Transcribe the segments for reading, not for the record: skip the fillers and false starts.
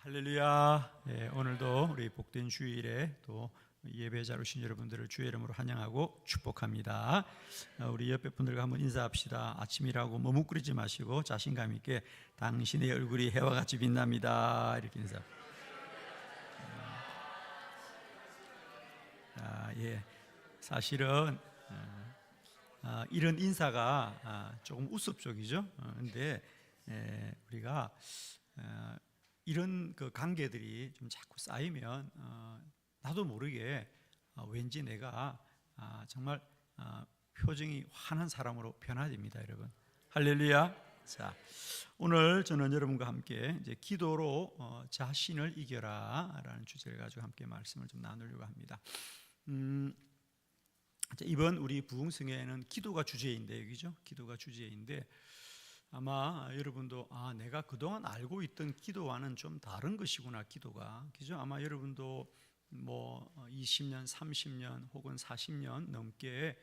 할렐루야. 오늘도 우리 복된 주일에 또 예배자로 오신 여러분들을 주의 이름으로 환영하고 축복합니다. 우리 옆에 분들과 한번 인사합시다. 아침이라고 머뭇거리지 마시고 자신감 있게 당신의 얼굴이 해와 같이 빛납니다. 이렇게 인사. 사실은 이런 인사가 조금 우습적이죠. 근데 우리가 이런 그 관계들이 좀 자꾸 쌓이면 나도 모르게 왠지 내가 정말 표정이 환한 사람으로 변화됩니다, 여러분. 할렐루야. 자, 오늘 저는 여러분과 함께 이제 기도로 자신을 이겨라라는 주제를 가지고 함께 말씀을 좀 나누려고 합니다. 이번 우리 부흥성회는 기도가 주제인데, 여기죠? 기도가 주제인데 아마 여러분도 내가 그동안 알고 있던 기도와는 좀 다른 것이구나, 기도가. 그죠? 아마 여러분도 뭐 20년, 30년 혹은 40년 넘게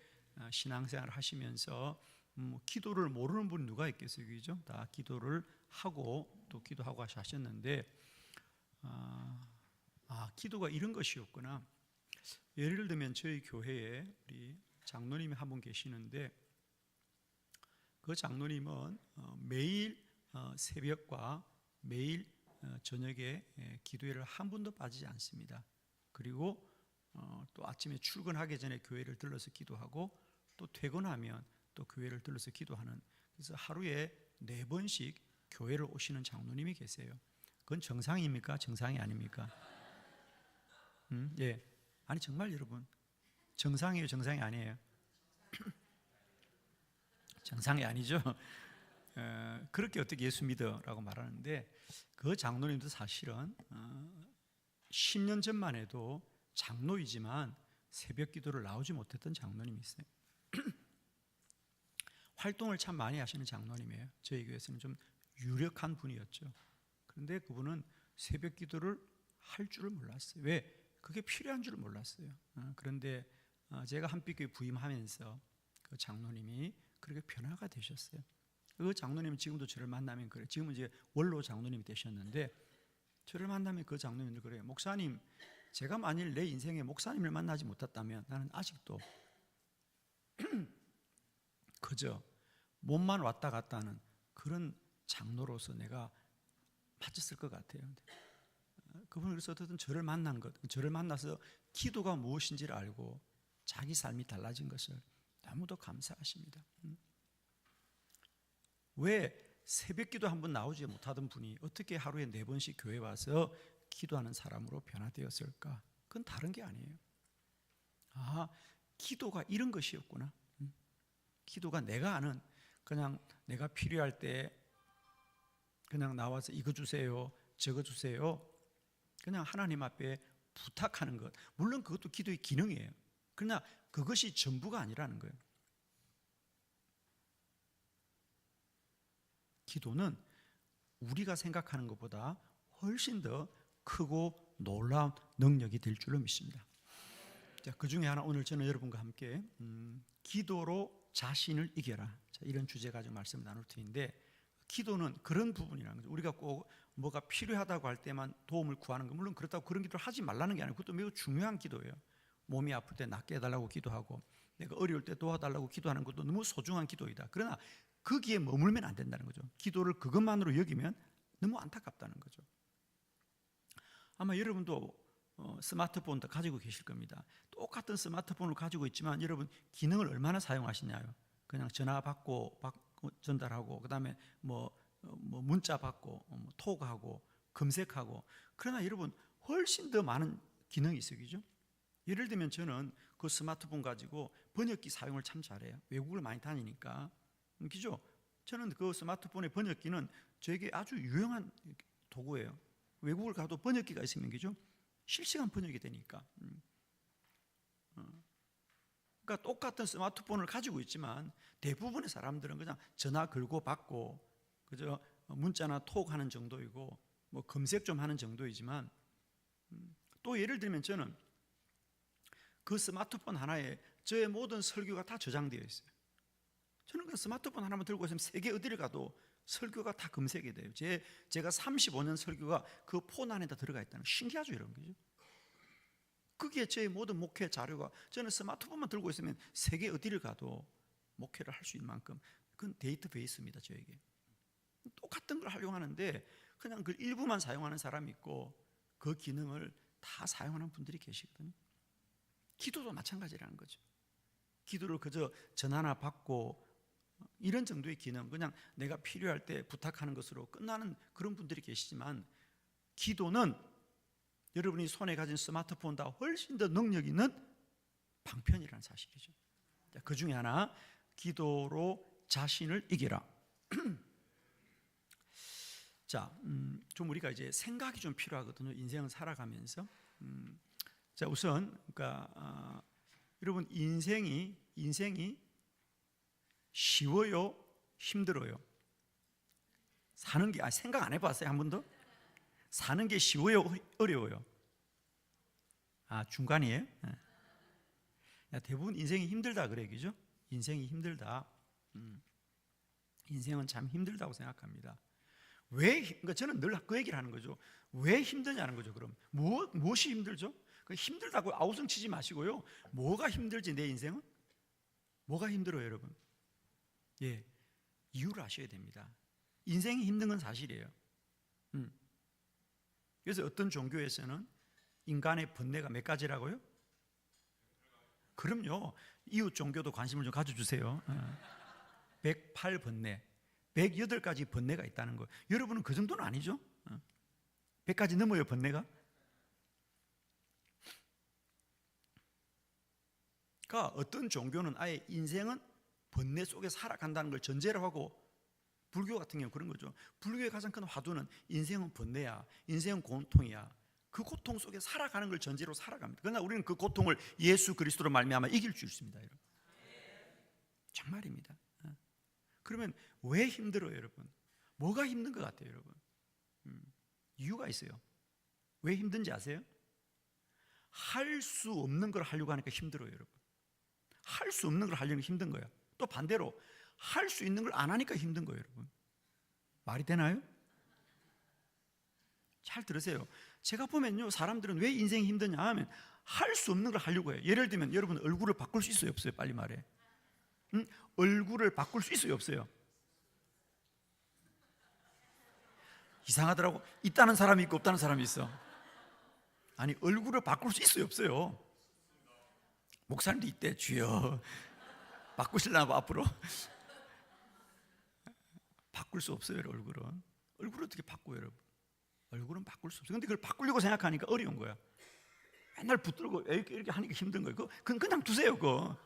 신앙생활을 하시면서 기도를 모르는 분이 누가 있겠어요? 그죠? 다 기도를 하고 또 기도하고 하셨는데 기도가 이런 것이었구나. 예를 들면 저희 교회에 우리 장로님이 한 분 계시는데 그 장로님은 매일 새벽과 매일 저녁에 기도회를 한 번도 빠지지 않습니다. 그리고 또 아침에 출근하기 전에 교회를 들러서 기도하고 또 퇴근하면 또 교회를 들러서 기도하는, 그래서 하루에 4번씩 교회를 오시는 장로님이 계세요. 그건 정상입니까? 정상이 아닙니까? 예. 아니 정말 여러분, 정상이에요? 정상이 아니에요? 정상이 아니죠. 그렇게 어떻게 예수 믿어라고 말하는데 그 장로님도 사실은 10년 전만 해도 장로이지만 새벽 기도를 나오지 못했던 장로님이 있어요. 활동을 참 많이 하시는 장로님이에요. 저희 교회에서는 좀 유력한 분이었죠. 그런데 그분은 새벽 기도를 할 줄을 몰랐어요. 왜? 그게 필요한 줄을 몰랐어요. 그런데 제가 한빛교회 부임하면서 그 장로님이 그렇게 변화가 되셨어요. 그 장로님은 지금도 저를 만나면 그래요. 지금은 이제 원로 장로님이 되셨는데 저를 만나면 그 장로님도 그래요. 목사님, 제가 만일 내 인생에 목사님을 만나지 못했다면 나는 아직도 그저 몸만 왔다 갔다 하는 그런 장로로서 내가 맞았을 것 같아요. 그분은 그래서 어쨌든 저를 만난 것, 저를 만나서 기도가 무엇인지를 알고 자기 삶이 달라진 것을 너무도 감사하십니다. 왜 새벽 기도 한 번 나오지 못하던 분이 어떻게 하루에 4번씩 교회 와서 기도하는 사람으로 변화되었을까? 그건 다른 게 아니에요. 기도가 이런 것이었구나. 기도가 내가 아는, 그냥 내가 필요할 때 그냥 나와서 이거 주세요, 저거 주세요, 그냥 하나님 앞에 부탁하는 것. 물론 그것도 기도의 기능이에요. 그러나 그것이 전부가 아니라는 거예요. 기도는 우리가 생각하는 것보다 훨씬 더 크고 놀라운 능력이 될 줄로 믿습니다. 자, 그 중에 하나, 오늘 저는 여러분과 함께 기도로 자신을 이겨라, 자, 이런 주제 가지고 말씀을 나눌 텐데, 기도는 그런 부분이라는 거죠. 우리가 꼭 뭐가 필요하다고 할 때만 도움을 구하는 거, 물론 그렇다고 그런 기도를 하지 말라는 게 아니고 그것도 매우 중요한 기도예요. 몸이 아플 때 낫게 해달라고 기도하고 내가 어려울 때 도와달라고 기도하는 것도 너무 소중한 기도이다. 그러나 거기에 머물면 안 된다는 거죠. 기도를 그것만으로 여기면 너무 안타깝다는 거죠. 아마 여러분도 스마트폰도 가지고 계실 겁니다. 똑같은 스마트폰을 가지고 있지만 여러분 기능을 얼마나 사용하시냐요? 그냥 전화 받고 전달하고, 그 다음에 뭐 문자 받고, 톡하고, 검색하고. 그러나 여러분 훨씬 더 많은 기능이 있어요. 그죠? 예를 들면 저는 그 스마트폰 가지고 번역기 사용을 참 잘해요. 외국을 많이 다니니까. 그죠? 저는 그 스마트폰의 번역기는 저에게 아주 유용한 도구예요. 외국을 가도 번역기가 있으면, 그죠? 실시간 번역이 되니까. 그러니까 똑같은 스마트폰을 가지고 있지만 대부분의 사람들은 그냥 전화 걸고 받고 그저 문자나 톡 하는 정도이고 뭐 검색 좀 하는 정도이지만, 또 예를 들면 저는 그 스마트폰 하나에 저의 모든 설교가 다 저장되어 있어요. 저는 그 스마트폰 하나만 들고 있으면 세계 어디를 가도 설교가 다 검색이 돼요. 제가 35년 설교가 그 폰 안에다 들어가 있다는 거 신기하죠, 이런 거죠. 그게 제 모든 목회 자료가, 저는 스마트폰만 들고 있으면 세계 어디를 가도 목회를 할 수 있는 만큼 그건 데이터베이스입니다, 저에게. 똑같은 걸 활용하는데 그냥 그 일부만 사용하는 사람이 있고 그 기능을 다 사용하는 분들이 계시거든요. 기도도 마찬가지라는 거죠. 기도를 그저 전화나 받고 이런 정도의 기능, 그냥 내가 필요할 때 부탁하는 것으로 끝나는 그런 분들이 계시지만, 기도는 여러분이 손에 가진 스마트폰보다 훨씬 더 능력 있는 방편이라는 사실이죠. 그 중에 하나, 기도로 자신을 이기라. 자, 좀 우리가 이제 생각이 좀 필요하거든요. 인생을 살아가면서. 자, 우선 그러니까 여러분, 인생이 쉬워요, 힘들어요? 사는 게, 생각 안 해봤어요, 한 번도? 사는 게 쉬워요, 어려워요? 중간이에요? 대부분 인생이 힘들다 그래, 그죠? 인생이 힘들다. 인생은 참 힘들다고 생각합니다. 그러니까 저는 늘 그 얘기를 하는 거죠. 왜 힘드냐는 거죠. 그럼 무엇이 힘들죠? 힘들다고 아우성 치지 마시고요. 뭐가 힘들지, 내 인생은? 뭐가 힘들어요, 여러분? 예, 이유를 아셔야 됩니다. 인생이 힘든 건 사실이에요. 그래서 어떤 종교에서는 인간의 번뇌가 몇 가지라고요? 그럼요. 이웃 종교도 관심을 좀 가져주세요. 108번뇌, 108가지 번뇌가 있다는 거. 여러분은 그 정도는 아니죠? 100가지 넘어요, 번뇌가? 그러니까 어떤 종교는 아예 인생은 번뇌 속에 살아간다는 걸 전제로 하고, 불교 같은 경우 그런 거죠. 불교의 가장 큰 화두는 인생은 번뇌야, 인생은 고통이야. 그 고통 속에 살아가는 걸 전제로 살아갑니다. 그러나 우리는 그 고통을 예수 그리스도로 말미암아 이길 수 있습니다, 여러분. 정말입니다. 그러면 왜 힘들어요, 여러분? 뭐가 힘든 것 같아요, 여러분? 이유가 있어요. 왜 힘든지 아세요? 할 수 없는 걸 하려고 하니까 힘들어요, 여러분. 할 수 없는 걸 하려면 힘든 거예요. 또 반대로 할 수 있는 걸 안 하니까 힘든 거예요, 여러분. 말이 되나요? 잘 들으세요. 제가 보면요, 사람들은 왜 인생이 힘드냐 하면 할 수 없는 걸 하려고 해요. 예를 들면 여러분 얼굴을 바꿀 수 있어요, 없어요? 빨리 말해. 얼굴을 바꿀 수 있어요, 없어요? 이상하더라고. 있다는 사람이 있고 없다는 사람이 있어. 아니, 얼굴을 바꿀 수 있어요, 없어요? 목사님도 있대. 주여, 바꾸실라나 봐, 앞으로. 바꿀 수 없어요, 얼굴은. 얼굴을 어떻게 바꿔요, 여러분? 얼굴은 바꿀 수 없어요. 근데 그걸 바꾸려고 생각하니까 어려운 거야. 맨날 붙들고 이렇게 하니까 힘든 거예요. 그건 그냥 두세요. 그거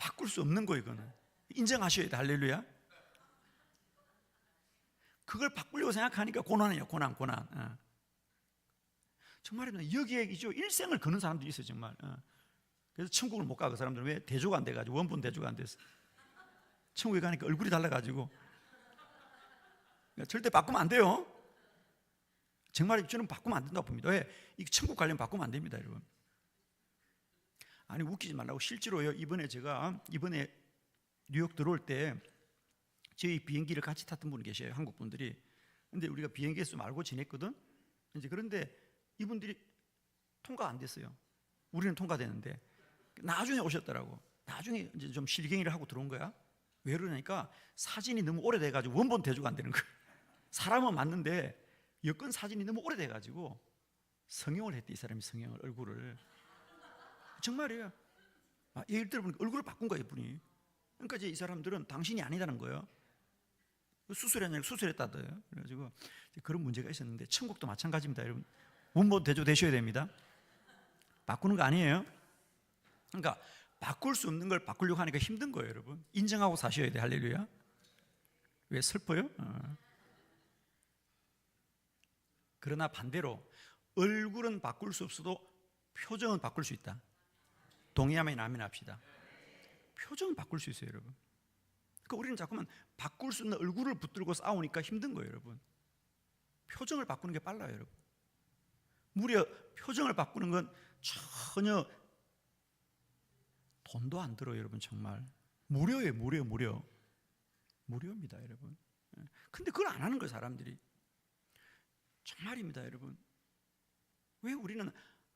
바꿀 수 없는 거예요. 그거는 인정하셔야 돼. 할렐루야. 그걸 바꾸려고 생각하니까 고난이에요. 고난. 정말입니다. 여기에 일생을 거는 사람들이 있어요, 정말. 그래서 천국을 못 가. 그 사람들은 왜? 대조가 안 돼가지고, 원본 대조가 안 돼서. 천국에 가니까 얼굴이 달라가지고. 절대 바꾸면 안 돼요. 정말 저는 바꾸면 안 된다고 봅니다. 왜? 이 천국 가려면 바꾸면 안 됩니다, 여러분. 아니, 웃기지 말라고. 실제로요, 이번에 뉴욕 들어올 때 저희 비행기를 같이 탔던 분이 계셔요, 한국 분들이. 근데 우리가 비행기에서 좀 알고 지냈거든. 이제 그런데 이분들이 통과 안 됐어요. 우리는 통과되는데 나중에 오셨더라고. 나중에 이제 좀 실갱이를 하고 들어온 거야. 왜 그러냐니까 사진이 너무 오래돼가지고 원본 대조가 안 되는 거야. 사람은 맞는데 여권 사진이 너무 오래돼가지고 성형을 했대. 이 사람이 성형을, 얼굴을. 정말이에요. 예를 들어보니까 얼굴을 바꾼 거야, 이분이. 그러니까 이제 이 사람들은 당신이 아니다는 거예요. 수술했냐고, 수술했다더요. 그래가지고 그런 문제가 있었는데, 천국도 마찬가지입니다, 여러분. 원본 대조 되셔야 됩니다. 바꾸는 거 아니에요. 그러니까 바꿀 수 없는 걸 바꾸려고 하니까 힘든 거예요, 여러분. 인정하고 사셔야 돼. 할렐루야. 왜 슬퍼요? 그러나 반대로 얼굴은 바꿀 수 없어도 표정은 바꿀 수 있다. 동의하면 아멘 합시다. 표정은 바꿀 수 있어요, 여러분. 그러니까 우리는 자꾸만 바꿀 수 있는 얼굴을 붙들고 싸우니까 힘든 거예요, 여러분. 표정을 바꾸는 게 빨라요, 여러분. 무려 표정을 바꾸는 건 전혀 돈도 안 들어요, 여러분. 정말 무료예요, 무료입니다, 여러분. 근데 그걸 안 하는 거예요, 사람들이. 정말입니다, 여러분. 왜 우리는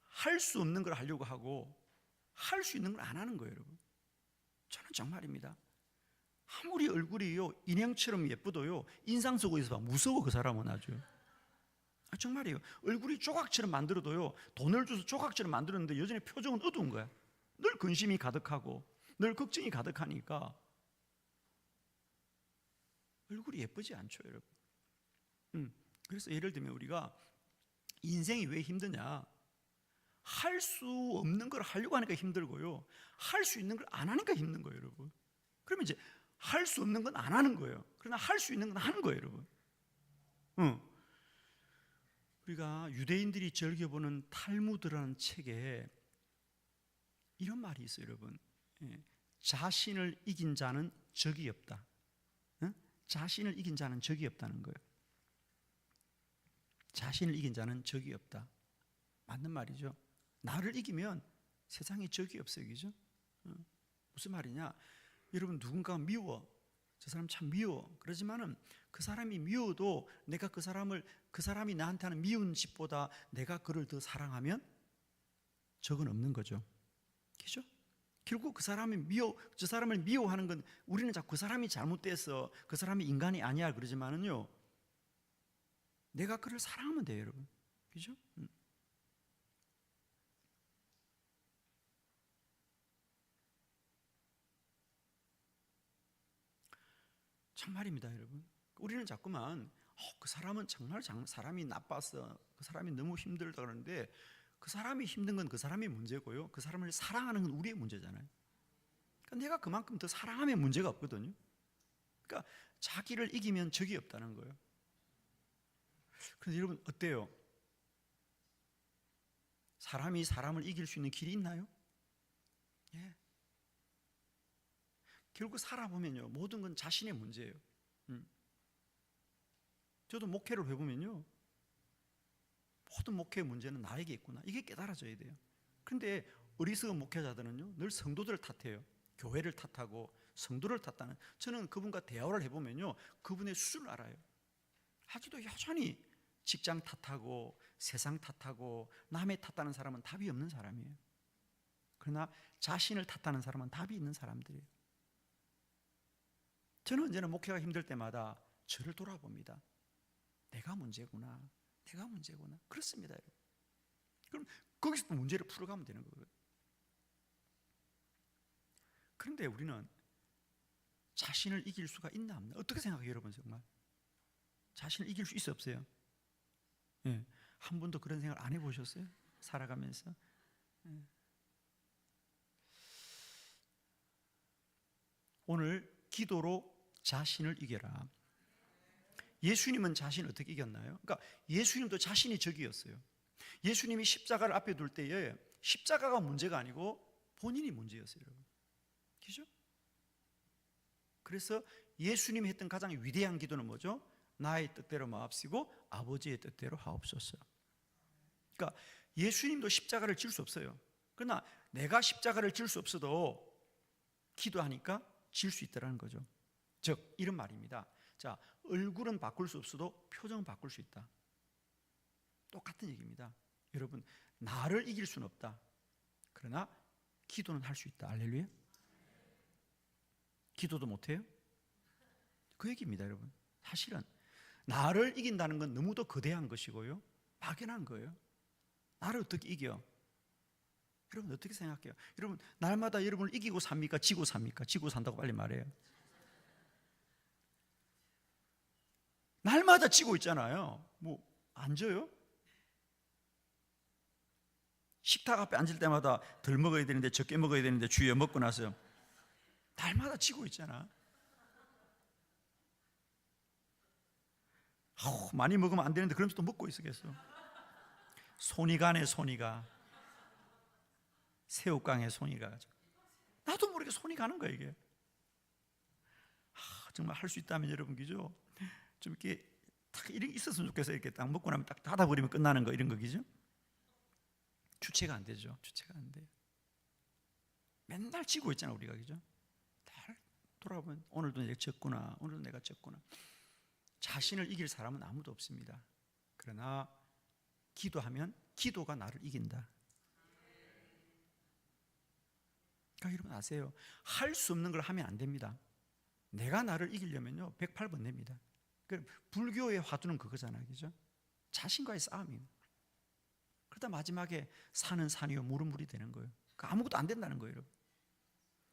할 수 없는 걸 하려고 하고 할 수 있는 걸 안 하는 거예요, 여러분. 저는 정말입니다. 아무리 얼굴이요 인형처럼 예쁘도요 인상 쓰고 있어봐 무서워. 그 사람은 아주. 정말이에요. 얼굴이 조각처럼 만들어도요, 돈을 줘서 조각처럼 만들었는데 여전히 표정은 어두운 거야. 늘 근심이 가득하고 늘 걱정이 가득하니까 얼굴이 예쁘지 않죠, 여러분. 그래서 예를 들면 우리가 인생이 왜 힘드냐, 할 수 없는 걸 하려고 하니까 힘들고요, 할 수 있는 걸 안 하니까 힘든 거예요, 여러분. 그러면 이제 할 수 없는 건 안 하는 거예요. 그러나 할 수 있는 건 하는 거예요, 여러분. 우리가 유대인들이 즐겨보는 탈무드라는 책에 이런 말이 있어요, 여러분. 자신을 이긴 자는 적이 없다. 자신을 이긴 자는 적이 없다는 거예요. 자신을 이긴 자는 적이 없다. 맞는 말이죠. 나를 이기면 세상에 적이 없어요, 그죠? 무슨 말이냐? 여러분, 누군가 미워, 저 사람 참 미워. 그러지만은 그 사람이 미워도 내가 그 사람이 나한테 하는 미운 짓보다 내가 그를 더 사랑하면 적은 없는 거죠, 그죠? 결국 저 사람을 미워하는 건 우리는 자꾸 그 사람이 잘못돼서 그 사람이 인간이 아니야 그러지만은요, 내가 그를 사랑하면 돼요, 여러분, 그죠? 정말입니다, 여러분. 우리는 자꾸만 그 사람은 정말 사람이 나빠서 그 사람이 너무 힘들다 그러는데, 그 사람이 힘든 건 그 사람의 문제고요, 그 사람을 사랑하는 건 우리의 문제잖아요. 그러니까 내가 그만큼 더 사랑하면 문제가 없거든요. 그러니까 자기를 이기면 적이 없다는 거예요. 그래서 여러분 어때요? 사람이 사람을 이길 수 있는 길이 있나요? 예. 결국 살아보면요, 모든 건 자신의 문제예요. 저도 목회를 해보면요, 모든 목회의 문제는 나에게 있구나, 이게 깨달아져야 돼요. 그런데 어리석은 목회자들은요, 늘 성도들을 탓해요. 교회를 탓하고 성도를 탓하는. 저는 그분과 대화를 해보면요, 그분의 수를 알아요. 아직도 여전히 직장 탓하고 세상 탓하고 남의 탓하는 사람은 답이 없는 사람이에요. 그러나 자신을 탓하는 사람은 답이 있는 사람들이에요. 저는 언제나 목회가 힘들 때마다 저를 돌아봅니다. 내가 문제구나, 내가 문제구나. 그렇습니다, 여러분. 그럼 거기서 문제를 풀어가면 되는 거예요. 그런데 우리는 자신을 이길 수가 있나 없나? 어떻게 생각해요, 여러분? 정말 자신을 이길 수 있어 없어요? 예. 한 번도 그런 생각 안 해보셨어요? 살아가면서? 예. 오늘 기도로 자신을 이겨라. 예수님은 자신을 어떻게 이겼나요? 그러니까 예수님도 자신이 적이었어요. 예수님이 십자가를 앞에 둘 때에 십자가가 문제가 아니고 본인이 문제였어요, 여러분. 그죠? 그래서 예수님이 했던 가장 위대한 기도는 뭐죠? 나의 뜻대로 마옵시고 아버지의 뜻대로 하옵소서. 그러니까 예수님도 십자가를 질 수 없어요. 그러나 내가 십자가를 질 수 없어도 기도하니까 질 수 있다는 거죠. 즉 이런 말입니다. 자, 얼굴은 바꿀 수 없어도 표정은 바꿀 수 있다. 똑같은 얘기입니다. 여러분, 나를 이길 수는 없다. 그러나 기도는 할 수 있다. 할렐루야. 기도도 못해요? 그 얘기입니다, 여러분. 사실은 나를 이긴다는 건 너무도 거대한 것이고요, 막연한 거예요. 나를 어떻게 이겨? 여러분 어떻게 생각해요? 여러분 날마다 여러분을 이기고 삽니까? 지고 삽니까? 지고 산다고 빨리 말해요. 날마다 지고 있잖아요. 뭐 안 져요? 식탁 앞에 앉을 때마다 덜 먹어야 되는데 적게 먹어야 되는데 주여 먹고 나서 날마다 지고 있잖아. 많이 먹으면 안 되는데 그러면서 또 먹고 있었겠어. 손이 가네, 손이 가. 새우깡에 손이 가가지고 나도 모르게 손이 가는 거야 이게. 정말 할 수 있다면 여러분, 그죠? 좀 이렇게 딱 이렇게 있었으면 좋겠어요. 이렇게 딱 먹고 나면 딱 닫아버리면 끝나는 거, 이런 거, 그죠? 주체가 안 되죠. 주체가 안 돼요. 맨날 지고 있잖아 우리가, 그죠? 날 돌아보면 오늘도 내가 졌구나, 오늘도 내가 졌구나. 자신을 이길 사람은 아무도 없습니다. 그러나 기도하면 기도가 나를 이긴다. 그러니까 여러분 아세요? 할 수 없는 걸 하면 안 됩니다. 내가 나를 이기려면요 108번 냅니다. 불교의 화두는 그거잖아요, 그죠? 자신과의 싸움이에요. 그러다 마지막에 산은 산이요 물은 물이 되는 거예요. 아무것도 안 된다는 거예요, 여러분.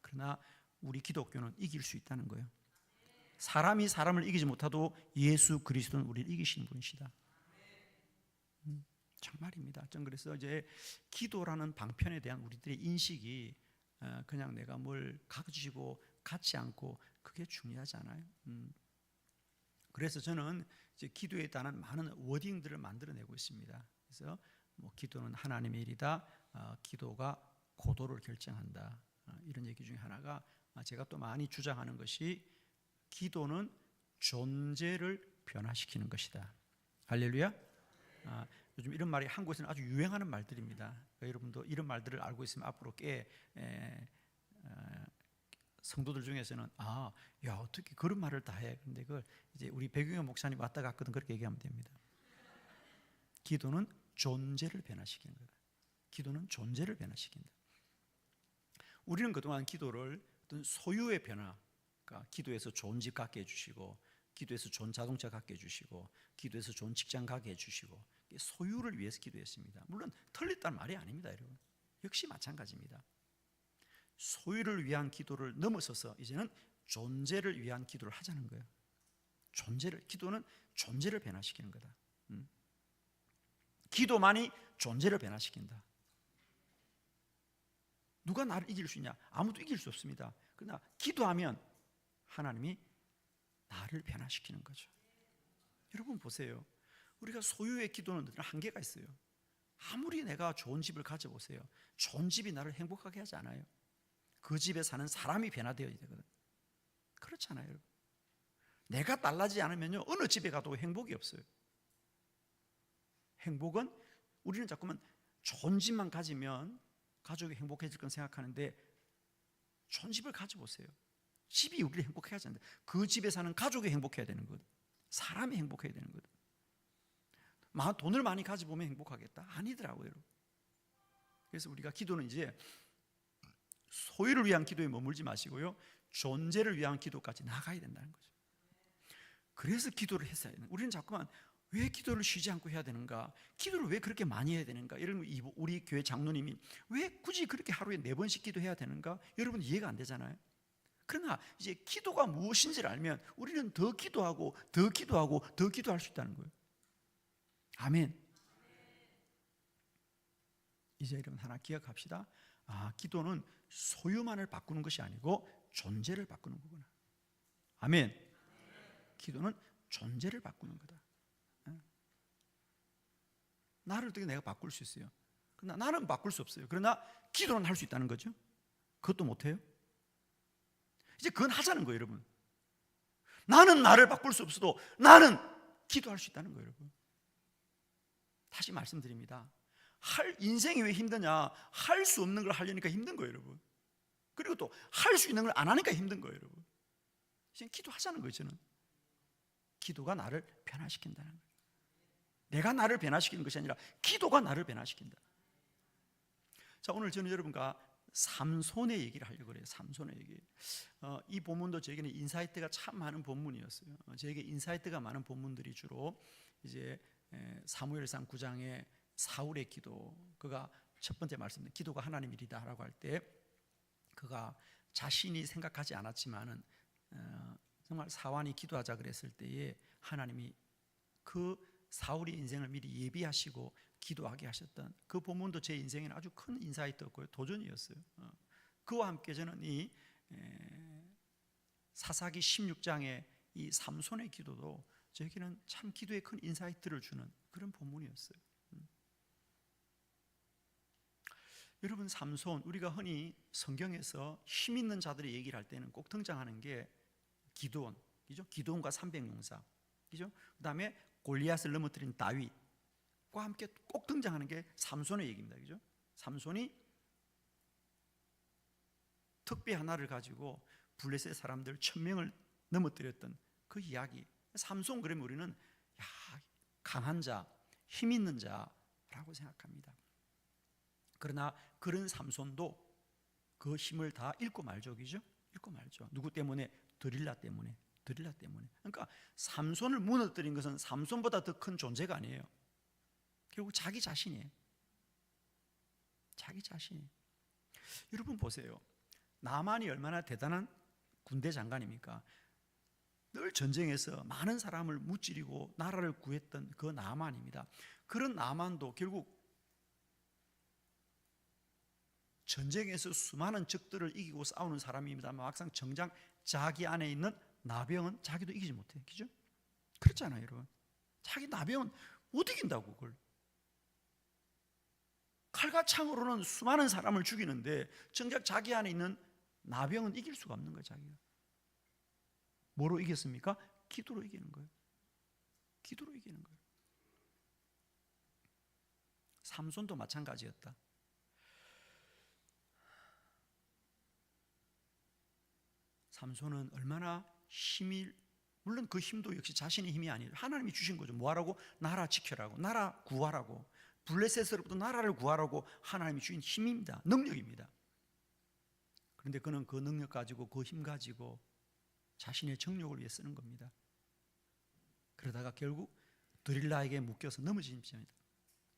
그러나 우리 기독교는 이길 수 있다는 거예요. 사람이 사람을 이기지 못하도 예수 그리스도는 우리를 이기시는 분이시다. 정말입니다. 전 그래서 이제 기도라는 방편에 대한 우리들의 인식이 그냥 내가 뭘 가지고 갖지 않고 그게 중요하지 않아요. 그래서 저는 이제 기도에 따른 많은 워딩들을 만들어내고 있습니다. 그래서 뭐 기도는 하나님의 일이다, 기도가 고도를 결정한다, 이런 얘기 중에 하나가 제가 또 많이 주장하는 것이 기도는 존재를 변화시키는 것이다. 할렐루야. 요즘 이런 말이 한국에서는 아주 유행하는 말들입니다. 그러니까 여러분도 이런 말들을 알고 있으면 앞으로 꽤 성도들 중에서는 야 어떻게 그런 말을 다 해? 근데 그걸 이제 우리 백영현 목사님 왔다 갔거든 그렇게 얘기하면 됩니다. 기도는 존재를 변화시키는 거다. 기도는 존재를 변화시킨다. 우리는 그동안 기도를 어떤 소유의 변화, 그러니까 기도해서 좋은 집 갖게 해주시고, 기도해서 좋은 자동차 갖게 해주시고, 기도해서 좋은 직장 가게 해주시고, 소유를 위해서 기도했습니다. 물론 틀렸다는 말이 아닙니다, 여러분. 역시 마찬가지입니다. 소유를 위한 기도를 넘어서서 이제는 존재를 위한 기도를 하자는 거예요. 기도는 존재를 변화시키는 거다. 기도만이 존재를 변화시킨다. 누가 나를 이길 수 있냐? 아무도 이길 수 없습니다. 그러나 기도하면 하나님이 나를 변화시키는 거죠. 여러분 보세요. 우리가 소유의 기도는 늘 한계가 있어요. 아무리 내가 좋은 집을 가져보세요. 좋은 집이 나를 행복하게 하지 않아요. 그 집에 사는 사람이 변화되어야 되거든. 그렇잖아요, 여러분. 내가 달라지지 않으면요 어느 집에 가도 행복이 없어요. 행복은 우리는 자꾸만 좋은 집만 가지면 가족이 행복해질 건 생각하는데, 좋은 집을 가져보세요. 집이 우리를 행복하게 하지 않는다. 그 집에 사는 가족이 행복해야 되는 것, 사람이 행복해야 되는 것. 돈을 많이 가져보면 행복하겠다? 아니더라고요, 여러분. 그래서 우리가 기도는 이제 소유를 위한 기도에 머물지 마시고요 존재를 위한 기도까지 나가야 된다는 거죠. 그래서 기도를 했어야 되는. 우리는 자꾸만 왜 기도를 쉬지 않고 해야 되는가? 기도를 왜 그렇게 많이 해야 되는가? 이런 우리 교회 장로님이 왜 굳이 그렇게 하루에 4번씩 기도해야 되는가? 여러분 이해가 안 되잖아요. 그러나 이제 기도가 무엇인지를 알면 우리는 더 기도하고 더 기도하고 더 기도할 수 있다는 거예요. 아멘. 이제 여러분 하나 기억합시다. 기도는 소유만을 바꾸는 것이 아니고 존재를 바꾸는 거구나. 아멘. 기도는 존재를 바꾸는 거다. 나를 어떻게 내가 바꿀 수 있어요? 그러나 나는 바꿀 수 없어요. 그러나 기도는 할 수 있다는 거죠. 그것도 못해요? 이제 그건 하자는 거예요, 여러분. 나는 나를 바꿀 수 없어도 나는 기도할 수 있다는 거예요, 여러분. 다시 말씀드립니다. 인생이 왜 힘드냐? 할 수 없는 걸 하려니까 힘든 거예요, 여러분. 그리고 또 할 수 있는 걸 안 하니까 힘든 거예요, 여러분. 이제 기도하자는 거예요, 저는. 기도가 나를 변화시킨다는 거예요. 내가 나를 변화시키는 것이 아니라 기도가 나를 변화시킨다. 자, 오늘 저는 여러분과 삼손의 얘기를 하려고 그래요. 삼손의 얘기. 이 본문도 저에게는 인사이트가 참 많은 본문이었어요. 저에게 인사이트가 많은 본문들이 주로 이제 사무엘상 9장의 사울의 기도, 그가 첫 번째 말씀, 기도가 하나님 일이다라고 할 때 그가 자신이 생각하지 않았지만은 정말 사완이 기도하자 그랬을 때에 하나님이 그 사울의 인생을 미리 예비하시고 기도하게 하셨던 그 본문도 제 인생에는 아주 큰 인사이트였고요, 도전이었어요. 그와 함께 저는 이 사사기 16장의 이 삼손의 기도도 저에게는 참 기도에 큰 인사이트를 주는 그런 본문이었어요. 여러분, 삼손, 우리가 흔히 성경에서 힘 있는 자들의 얘기를 할 때는 꼭 등장하는 게 기드온, 그죠? 기드온과 300용사, 그죠? 그 다음에 골리앗을 넘어뜨린 다윗과 함께 꼭 등장하는 게 삼손의 얘기입니다, 그죠? 삼손이 특비 하나를 가지고 블레셋 사람들 1000명을 넘어뜨렸던 그 이야기, 삼손 그러면 우리는 강한 자, 힘 있는 자라고 생각합니다. 그러나 그런 삼손도 그 힘을 다 잃고 말죠, 그죠? 잃고 말죠. 누구 때문에? 드릴라 때문에. 그러니까 삼손을 무너뜨린 것은 삼손보다 더 큰 존재가 아니에요. 결국 자기 자신이에요. 여러분 보세요. 나만이 얼마나 대단한 군대 장관입니까? 늘 전쟁에서 많은 사람을 무찌르고 나라를 구했던 그 나만입니다. 그런 나만도 결국 전쟁에서 수많은 적들을 이기고 싸우는 사람입니다만 막상 정작 자기 안에 있는 나병은 자기도 이기지 못해요. 그죠? 그렇잖아요, 여러분. 자기 나병은 못 이긴다고. 그걸 칼과 창으로는 수많은 사람을 죽이는데 정작 자기 안에 있는 나병은 이길 수가 없는 거예요. 자기가 뭐로 이겼습니까? 기도로 이기는 거예요. 삼손도 마찬가지였다. 삼손은 얼마나 힘이, 물론 그 힘도 역시 자신의 힘이 아니에요. 하나님이 주신 거죠. 뭐하라고? 나라 지켜라고, 나라 구하라고, 블레셋으로부터 나라를 구하라고 하나님이 주신 힘입니다. 능력입니다. 그런데 그는 그 능력 가지고, 그 힘 가지고 자신의 정욕을 위해 쓰는 겁니다. 그러다가 결국 드릴라에게 묶여서 넘어집니다.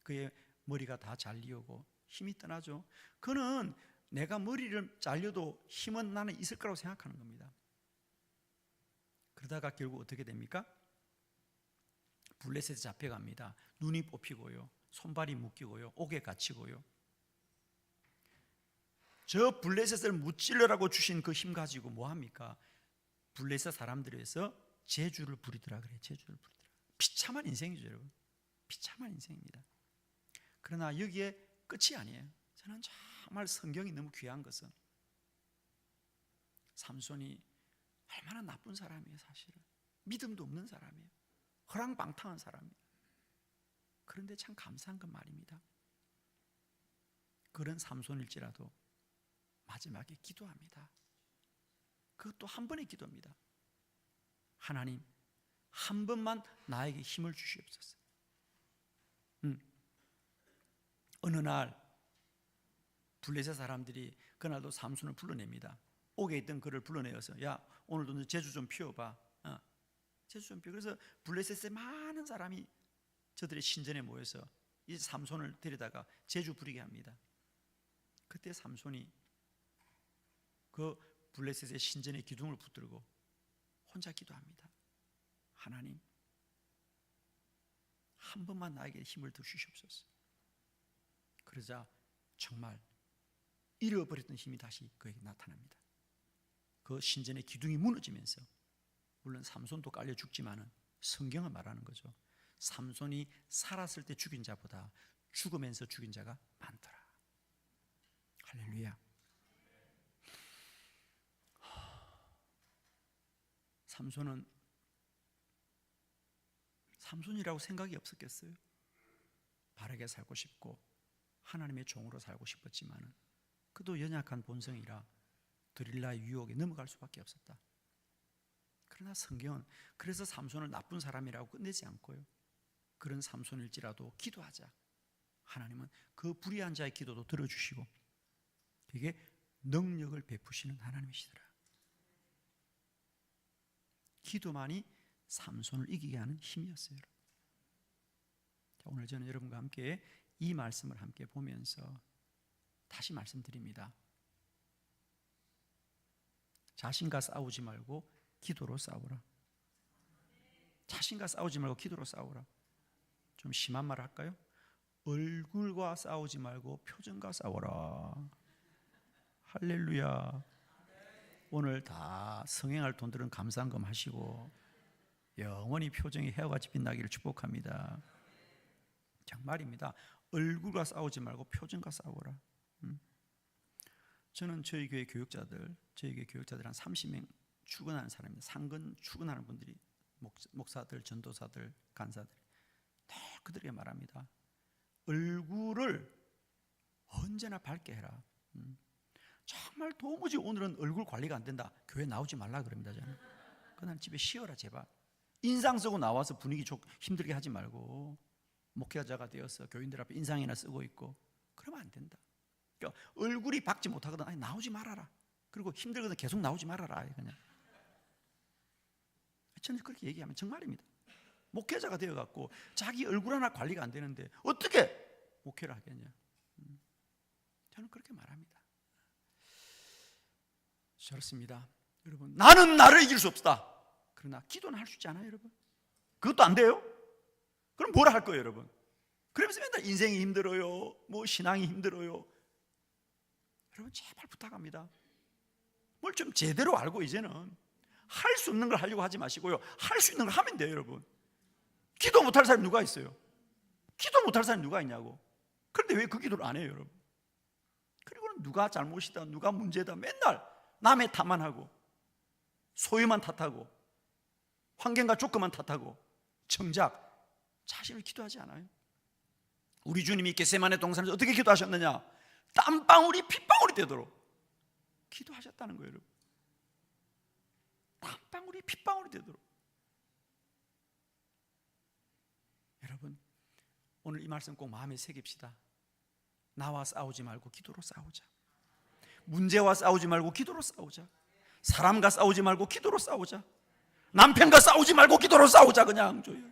그의 머리가 다 잘리고 힘이 떠나죠. 그는 내가 머리를 잘려도 힘은 나는 있을 거라고 생각하는 겁니다. 그러다가 결국 어떻게 됩니까? 블레셋에 잡혀갑니다. 눈이 뽑히고요, 손발이 묶이고요, 옥에 갇히고요. 저 블레셋을 무찔러라고 주신 그 힘 가지고 뭐합니까? 블레셋 사람들에서 제주를 부리더라 그래요. 비참한 인생이죠, 여러분. 비참한 인생입니다. 그러나 여기에 끝이 아니에요. 저는 정말 성경이 너무 귀한 것은 삼손이 얼마나 나쁜 사람이에요. 사실은 믿음도 없는 사람이에요. 허랑방탕한 사람이에요. 그런데 참 감사한 건 말입니다. 그런 삼손일지라도 마지막에 기도합니다. 그것도 한 번의 기도입니다. 하나님, 한 번만 나에게 힘을 주시옵소서. 어느 날 블레셋 사람들이 그날도 삼손을 불러냅니다. 옥에 있던 그를 불러내어서, 야, 오늘도 너 제주 좀 피워봐. 제주 좀 피워. 그래서 블레셋의 많은 사람이 저들의 신전에 모여서 이 삼손을 데려다가 제주 부리게 합니다. 그때 삼손이 그 블레셋의 신전의 기둥을 붙들고 혼자 기도합니다. 하나님, 한 번만 나에게 힘을 더 주시옵소서. 그러자 정말 잃어버렸던 힘이 다시 그에게 나타납니다. 그 신전의 기둥이 무너지면서, 물론 삼손도 깔려 죽지만은 성경은 말하는 거죠. 삼손이 살았을 때 죽인 자보다 죽으면서 죽인 자가 많더라. 할렐루야. 삼손이라고 생각이 없었겠어요? 바르게 살고 싶고 하나님의 종으로 살고 싶었지만은 그도 연약한 본성이라 드릴라의 유혹에 넘어갈 수밖에 없었다. 그러나 성경은 그래서 삼손을 나쁜 사람이라고 끝내지 않고요, 그런 삼손일지라도 기도하자. 하나님은 그 불의한 자의 기도도 들어주시고 그게 능력을 베푸시는 하나님이시더라. 기도만이 삼손을 이기게 하는 힘이었어요. 자, 오늘 저는 여러분과 함께 이 말씀을 함께 보면서 다시 말씀드립니다. 자신과 싸우지 말고 기도로 싸우라. 자신과 싸우지 말고 기도로 싸우라. 좀 심한 말을 할까요? 얼굴과 싸우지 말고 표정과 싸워라. 할렐루야. 오늘 다 성행할 돈들은 감사한금 하시고 영원히 표정이 해와같이 빛나기를 축복합니다. 정말입니다. 얼굴과 싸우지 말고 표정과 싸워라. 저는 저희 교회 교육자들 한 30명 출근하는 사람입니다. 상근 출근하는 분들이 목사들, 전도사들, 간사들, 그들에게 말합니다. 얼굴을 언제나 밝게 해라. 정말 도무지 오늘은 얼굴 관리가 안 된다, 교회 나오지 말라 그럽니다. 저는 그날 집에 쉬어라 제발. 인상 쓰고 나와서 분위기 힘들게 하지 말고 목회자가 되어서 교인들 앞에 인상이나 쓰고 있고 그러면 안 된다. 그러니까 얼굴이 박지 못하거든 아니 나오지 말아라. 그리고 힘들거든 계속 나오지 말아라. 그냥 저는 그렇게 얘기하면 정말입니다. 목회자가 되어갖고 자기 얼굴 하나 관리가 안 되는데 어떻게 목회를 하겠냐. 저는 그렇게 말합니다. 그렇습니다. 여러분 나는 나를 이길 수 없다. 그러나 기도는 할 수 있지 않아요 여러분? 그것도 안 돼요? 그럼 뭐라 할 거예요 여러분? 그러면서 맨날 인생이 힘들어요 뭐 신앙이 힘들어요. 여러분 제발 부탁합니다. 뭘 좀 제대로 알고 이제는 할 수 없는 걸 하려고 하지 마시고요 할 수 있는 걸 하면 돼요 여러분. 기도 못할 사람이 누가 있어요? 기도 못할 사람이 누가 있냐고. 그런데 왜 그 기도를 안 해요 여러분? 그리고는 누가 잘못이다 누가 문제다 맨날 남의 탓만 하고 소유만 탓하고 환경과 조건만 탓하고 정작 자신을 기도하지 않아요. 우리 주님이 겟세마네 동산에서 어떻게 기도하셨느냐? 땀방울이 핏방울이 되도록 기도하셨다는 거예요 여러분. 땀방울이 핏방울이 되도록. 여러분 오늘 이 말씀 꼭 마음에 새깁시다. 나와 싸우지 말고 기도로 싸우자. 문제와 싸우지 말고 기도로 싸우자. 사람과 싸우지 말고 기도로 싸우자. 남편과 싸우지 말고 기도로 싸우자. 그냥 줘요.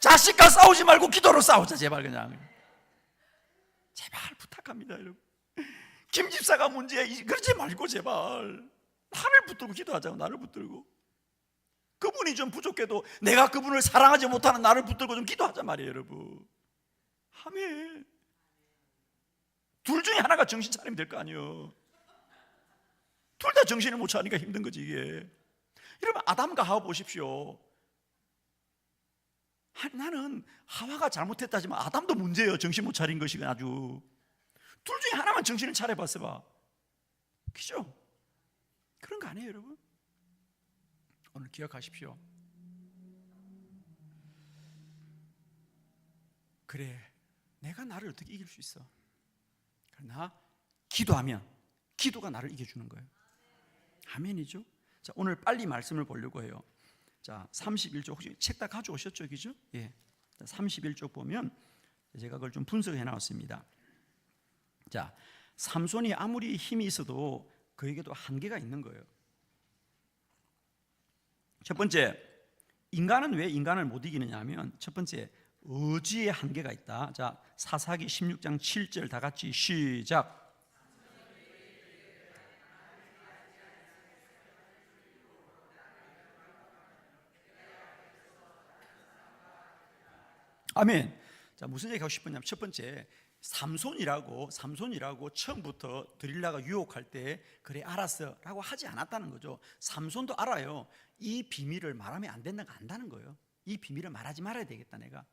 자식과 싸우지 말고 기도로 싸우자. 제발 그냥 제발 부탁합니다 여러분. 김 집사가 문제야 그러지 말고 제발 나를 붙들고 기도하자고. 나를 붙들고 그분이 좀 부족해도 내가 그분을 사랑하지 못하는 나를 붙들고 좀 기도하자 말이에요 여러분. 아멘. 둘 중에 하나가 정신 차리면 될 거 아니에요. 둘 다 정신을 못 차리니까 힘든 거지 이게. 여러분 아담과 하와 보십시오. 나는 하와가 잘못했다지만 아담도 문제예요. 정신 못 차린 것이 아주. 둘 중에 하나만 정신을 차려봤어 봐. 그죠? 그런 거 아니에요 여러분? 오늘 기억하십시오. 그래 내가 나를 어떻게 이길 수 있어? 그러나 기도하면 기도가 나를 이겨주는 거예요. 아멘이죠? 자 오늘 빨리 말씀을 보려고 해요. 자 31쪽 혹시 책 다 가져오셨죠? 그죠? 예. 31쪽 보면 제가 그걸 좀 분석해 나왔습니다. 자 삼손이 아무리 힘이 있어도 그에게도 한계가 있는 거예요. 첫 번째 인간은 왜 인간을 못 이기느냐 하면 첫 번째 의지의 한계가 있다. 자 사사기 16장 7절 다 같이 시작. 아멘. 자 무슨 얘기하고 싶었냐면 첫 번째 삼손이라고 처음부터 드릴라가 유혹할 때 그래 알았어 라고 하지 않았다는 거죠. 삼손도 알아요. 이 비밀을 말하면 안 된다는 거 안다는 거예요. 이 비밀을 말하지 말아야 되겠다 내가.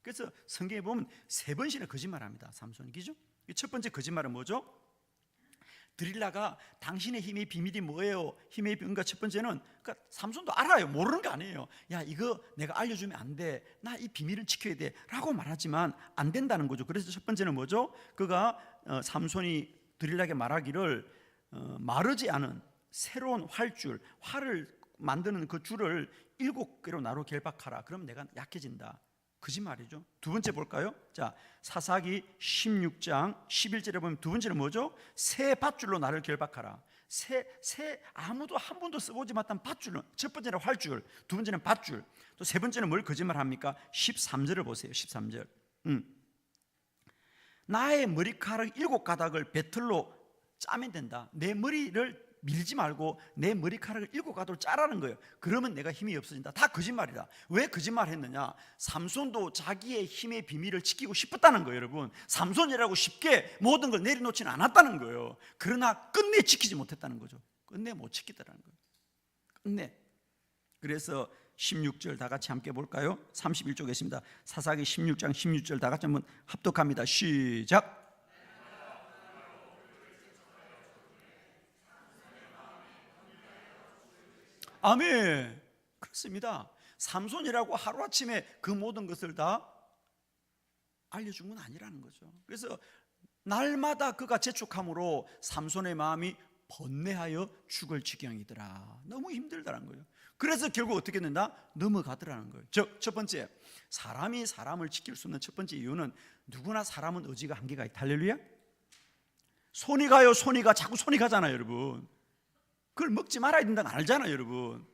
그래서 성경에 보면 3번씩이나 거짓말합니다 삼손이. 그죠? 첫 번째 거짓말은 뭐죠? 드릴라가 당신의 힘의 비밀이 뭐예요? 힘의 비밀과 첫 번째는 그러니까 삼손도 알아요. 모르는 거 아니에요. 야 이거 내가 알려주면 안 돼. 나 이 비밀을 지켜야 돼 라고 말하지만 안 된다는 거죠. 그래서 첫 번째는 뭐죠? 그가 삼손이 드릴라에게 말하기를 마르지 않은 새로운 활을 만드는 그 줄을 7개로 나로 결박하라. 그럼 내가 약해진다. 거짓말이죠. 두 번째 볼까요? 자, 사사기 16장 11절에 보면 두 번째는 뭐죠? 새 밧줄로 나를 결박하라. 새 아무도 한 번도 써보지 못한 밧줄로. 첫 번째는 활줄, 두 번째는 밧줄. 또 세 번째는 뭘 거짓말합니까? 13절을 보세요. 13절. 나의 머리카락 7가닥을 배틀로 짜면 된다. 내 머리를 밀지 말고 내 머리카락을 7가닥으로 짜라는 거예요. 그러면 내가 힘이 없어진다. 다 거짓말이다. 왜 거짓말했느냐? 삼손도 자기의 힘의 비밀을 지키고 싶었다는 거예요. 여러분 삼손이라고 쉽게 모든 걸 내려놓지는 않았다는 거예요. 그러나 끝내 지키지 못했다는 거죠. 끝내 못 지키더라는 거예요. 끝내. 그래서 16절 다 같이 함께 볼까요? 31쪽에 있습니다. 사사기 16장 16절 다 같이 한번 합독합니다. 시작. 아멘. 그렇습니다. 삼손이라고 하루아침에 그 모든 것을 다 알려준 건 아니라는 거죠. 그래서 날마다 그가 재촉함으로 삼손의 마음이 번뇌하여 죽을 지경이더라. 너무 힘들다는 거예요. 그래서 결국 어떻게 된다? 넘어가더라는 거예요. 첫 번째, 사람이 사람을 지킬 수 없는 첫 번째 이유는 누구나 사람은 의지가 한계가 있다. 할렐루야. 손이 가요. 손이 가. 자꾸 손이 가잖아요, 여러분. 그걸 먹지 말아야 된다는 거 알잖아요, 여러분.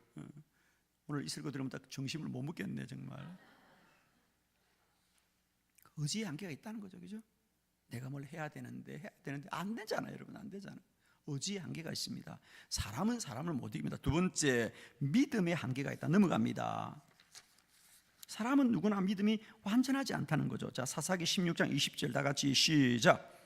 오늘 이 설교 들으면 딱 정신을 못 먹겠네, 정말. 의지의 한계가 있다는 거죠, 그죠? 내가 뭘 해야 되는데 안 되잖아요, 여러분. 안 되잖아요. 의지의 한계가 있습니다. 사람은 사람을 못 이깁니다. 두 번째, 믿음의 한계가 있다. 넘어갑니다. 사람은 누구나 믿음이 완전하지 않다는 거죠. 자, 사사기 16장 20절 다 같이 시작.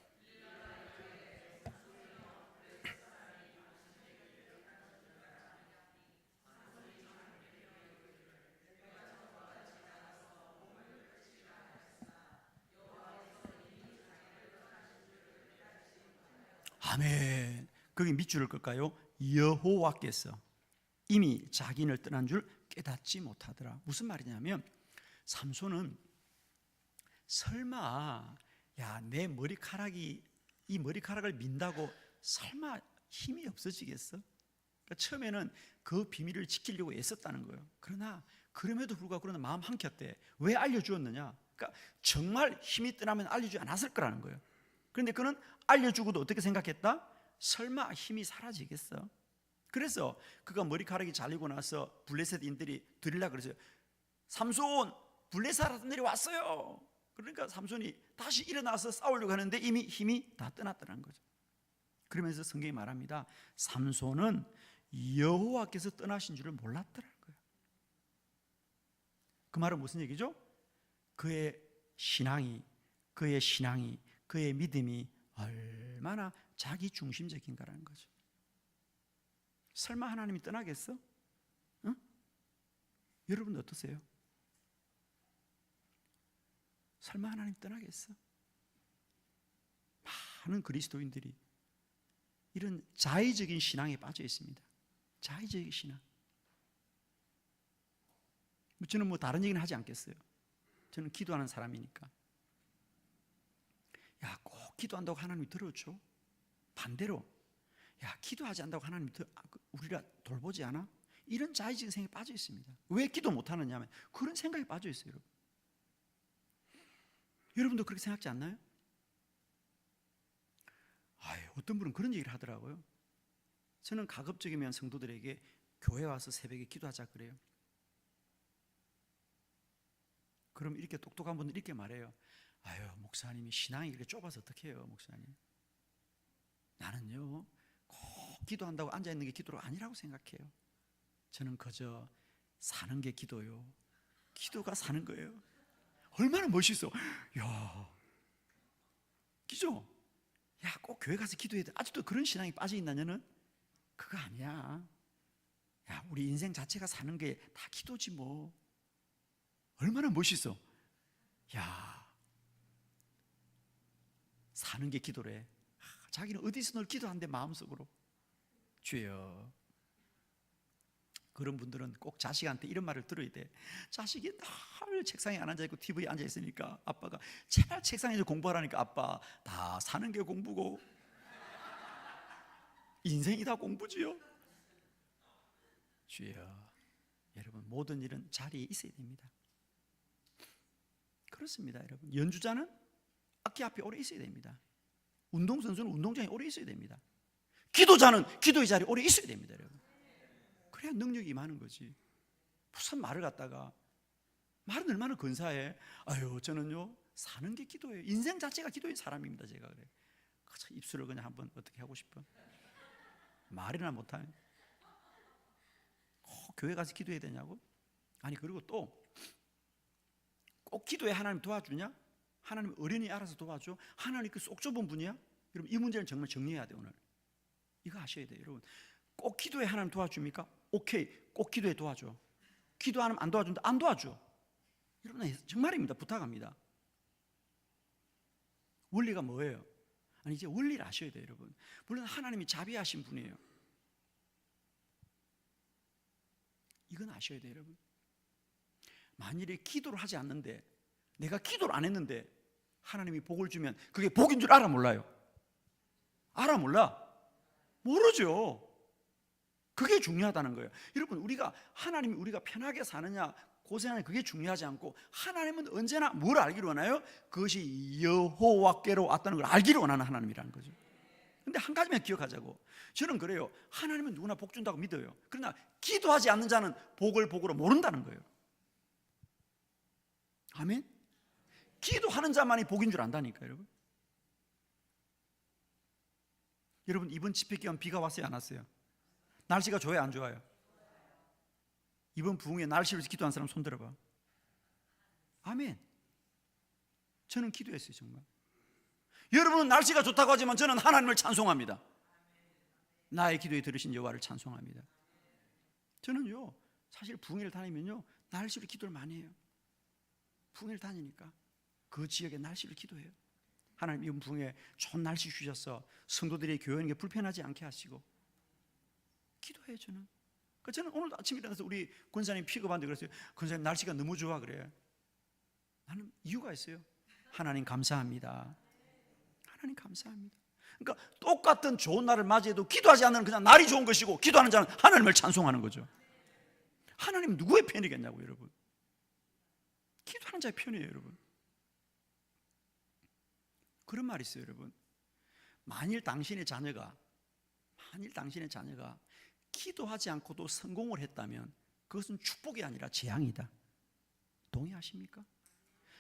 아멘. 거기 밑줄을 끌까요? 여호와께서 이미 자기를 떠난 줄 깨닫지 못하더라. 무슨 말이냐면 삼손은 설마 내 머리카락이 이 머리카락을 민다고 설마 힘이 없어지겠어? 그러니까 처음에는 그 비밀을 지키려고 애썼다는 거예요. 그러나 그럼에도 불구하고 그러나 마음 한켰대. 왜 알려주었느냐? 그러니까 정말 힘이 떠나면 알려주지 않았을 거라는 거예요. 그런데 그는 알려주고도 어떻게 생각했다? 설마 힘이 사라지겠어? 그래서 그가 머리카락이 잘리고 나서 블레셋인들이 드리려고 그랬어요. 삼손, 블레셋 사람들이 왔어요. 그러니까 삼손이 다시 일어나서 싸우려고 하는데 이미 힘이 다 떠났다는 거죠. 그러면서 성경이 말합니다. 삼손은 여호와께서 떠나신 줄을 몰랐더라는 거예요. 그 말은 무슨 얘기죠? 그의 신앙이, 그의 믿음이 얼마나 자기 중심적인가라는 거죠. 설마 하나님이 떠나겠어? 응? 여러분 어떠세요? 설마 하나님 떠나겠어? 많은 그리스도인들이 이런 자의적인 신앙에 빠져 있습니다. 자의적인 신앙. 저는 다른 얘기는 하지 않겠어요. 저는 기도하는 사람이니까. 꼭 기도한다고 하나님이 들어줘? 반대로 기도하지 않는다고 하나님이 우리가 돌보지 않아? 이런 자의적인 생각에 빠져 있습니다. 왜 기도 못하느냐 하면 그런 생각에 빠져 있어요, 여러분. 여러분도 그렇게 생각지 않나요? 어떤 분은 그런 얘기를 하더라고요. 저는 가급적이면 성도들에게 교회 와서 새벽에 기도하자 그래요. 그럼 이렇게 똑똑한 분들 이렇게 말해요. 목사님이 신앙이 이렇게 좁아서 어떻게 해요, 목사님? 나는요 꼭 기도한다고 앉아있는 게 기도가 아니라고 생각해요. 저는 그저 사는 게 기도요. 기도가 사는 거예요. 얼마나 멋있어. 그죠? 꼭 교회 가서 기도해야 돼. 아직도 그런 신앙이 빠져있나 너는? 그거 아니야. 우리 인생 자체가 사는 게 다 기도지 뭐. 얼마나 멋있어. 사는 게 기도래. 자기는 어디서 늘 기도하는데 마음속으로. 주여. 그런 분들은 꼭 자식한테 이런 말을 들어야 돼. 자식이 늘 책상에 안 앉아있고 TV에 앉아있으니까 아빠가 제발 책상에서 공부하라니까 아빠 다 사는 게 공부고 인생이 다 공부지요. 주여. 여러분 모든 일은 자리에 있어야 됩니다. 그렇습니다, 여러분. 연주자는 악기 앞에 오래 있어야 됩니다. 운동선수는 운동장에 오래 있어야 됩니다. 기도자는 기도의 자리에 오래 있어야 됩니다, 여러분. 그래야 능력이 임하는 거지. 무슨 말을 갖다가 말은 얼마나 근사해. 저는요 사는 게 기도예요. 인생 자체가 기도인 사람입니다. 제가 그래. 입술을 그냥 한번 어떻게 하고 싶어. 말이나 못하네. 교회 가서 기도해야 되냐고? 아니 그리고 또 꼭 기도에 하나님 도와주냐? 하나님 어련히 알아서 도와줘? 하나님 그 속 좁은 분이야? 여러분 이 문제는 정말 정리해야 돼. 오늘 이거 아셔야 돼요, 여러분. 꼭 기도에 하나님 도와줍니까? 오케이, 꼭 기도에 도와줘. 기도 안 하면 안 도와준다? 안 도와줘. 여러분 정말입니다. 부탁합니다. 원리가 뭐예요? 아니 이제 원리를 아셔야 돼요, 여러분. 물론 하나님이 자비하신 분이에요. 이건 아셔야 돼요, 여러분. 만일에 기도를 하지 않는데 내가 기도를 안 했는데 하나님이 복을 주면 그게 복인 줄 알아 몰라요? 알아 몰라? 모르죠. 그게 중요하다는 거예요. 여러분, 하나님이 우리가 편하게 사느냐 고생하느냐 그게 중요하지 않고, 하나님은 언제나 뭘 알기를 원해요? 그것이 여호와께로 왔다는 걸 알기를 원하는 하나님이라는 거죠. 근데 한 가지만 기억하자고. 저는 그래요. 하나님은 누구나 복 준다고 믿어요. 그러나 기도하지 않는 자는 복을 복으로 모른다는 거예요. 아멘? 기도하는 자만이 복인 줄 안다니까요, 여러분. 여러분, 이번 집회 기간 비가 왔어요, 안 왔어요? 날씨가 좋아요, 안 좋아요? 이번 부흥에 날씨를 기도한 사람 손 들어봐. 아멘. 저는 기도했어요, 정말. 여러분은 날씨가 좋다고 하지만 저는 하나님을 찬송합니다. 나의 기도에 들으신 여호와를 찬송합니다. 저는요, 사실 부흥회를 다니면요, 날씨를 기도를 많이 해요. 부흥회를 다니니까 그 지역의 날씨를 기도해요. 하나님, 이번 부흥회 좋은 날씨 주셔서 성도들의 교회하는 게 불편하지 않게 하시고, 기도해요. 저는 오늘 아침에 일어나서 우리 권사님 픽업하는데 그랬어요. 권사님, 날씨가 너무 좋아. 그래. 나는 이유가 있어요. 하나님 감사합니다. 하나님 감사합니다. 그러니까 똑같은 좋은 날을 맞이해도 기도하지 않는 그냥 날이 좋은 것이고, 기도하는 자는 하나님을 찬송하는 거죠. 하나님 누구의 편이겠냐고, 여러분. 기도하는 자의 편이에요, 여러분. 그런 말이 있어요, 여러분. 만일 당신의 자녀가 기도하지 않고도 성공을 했다면 그것은 축복이 아니라 재앙이다. 동의하십니까?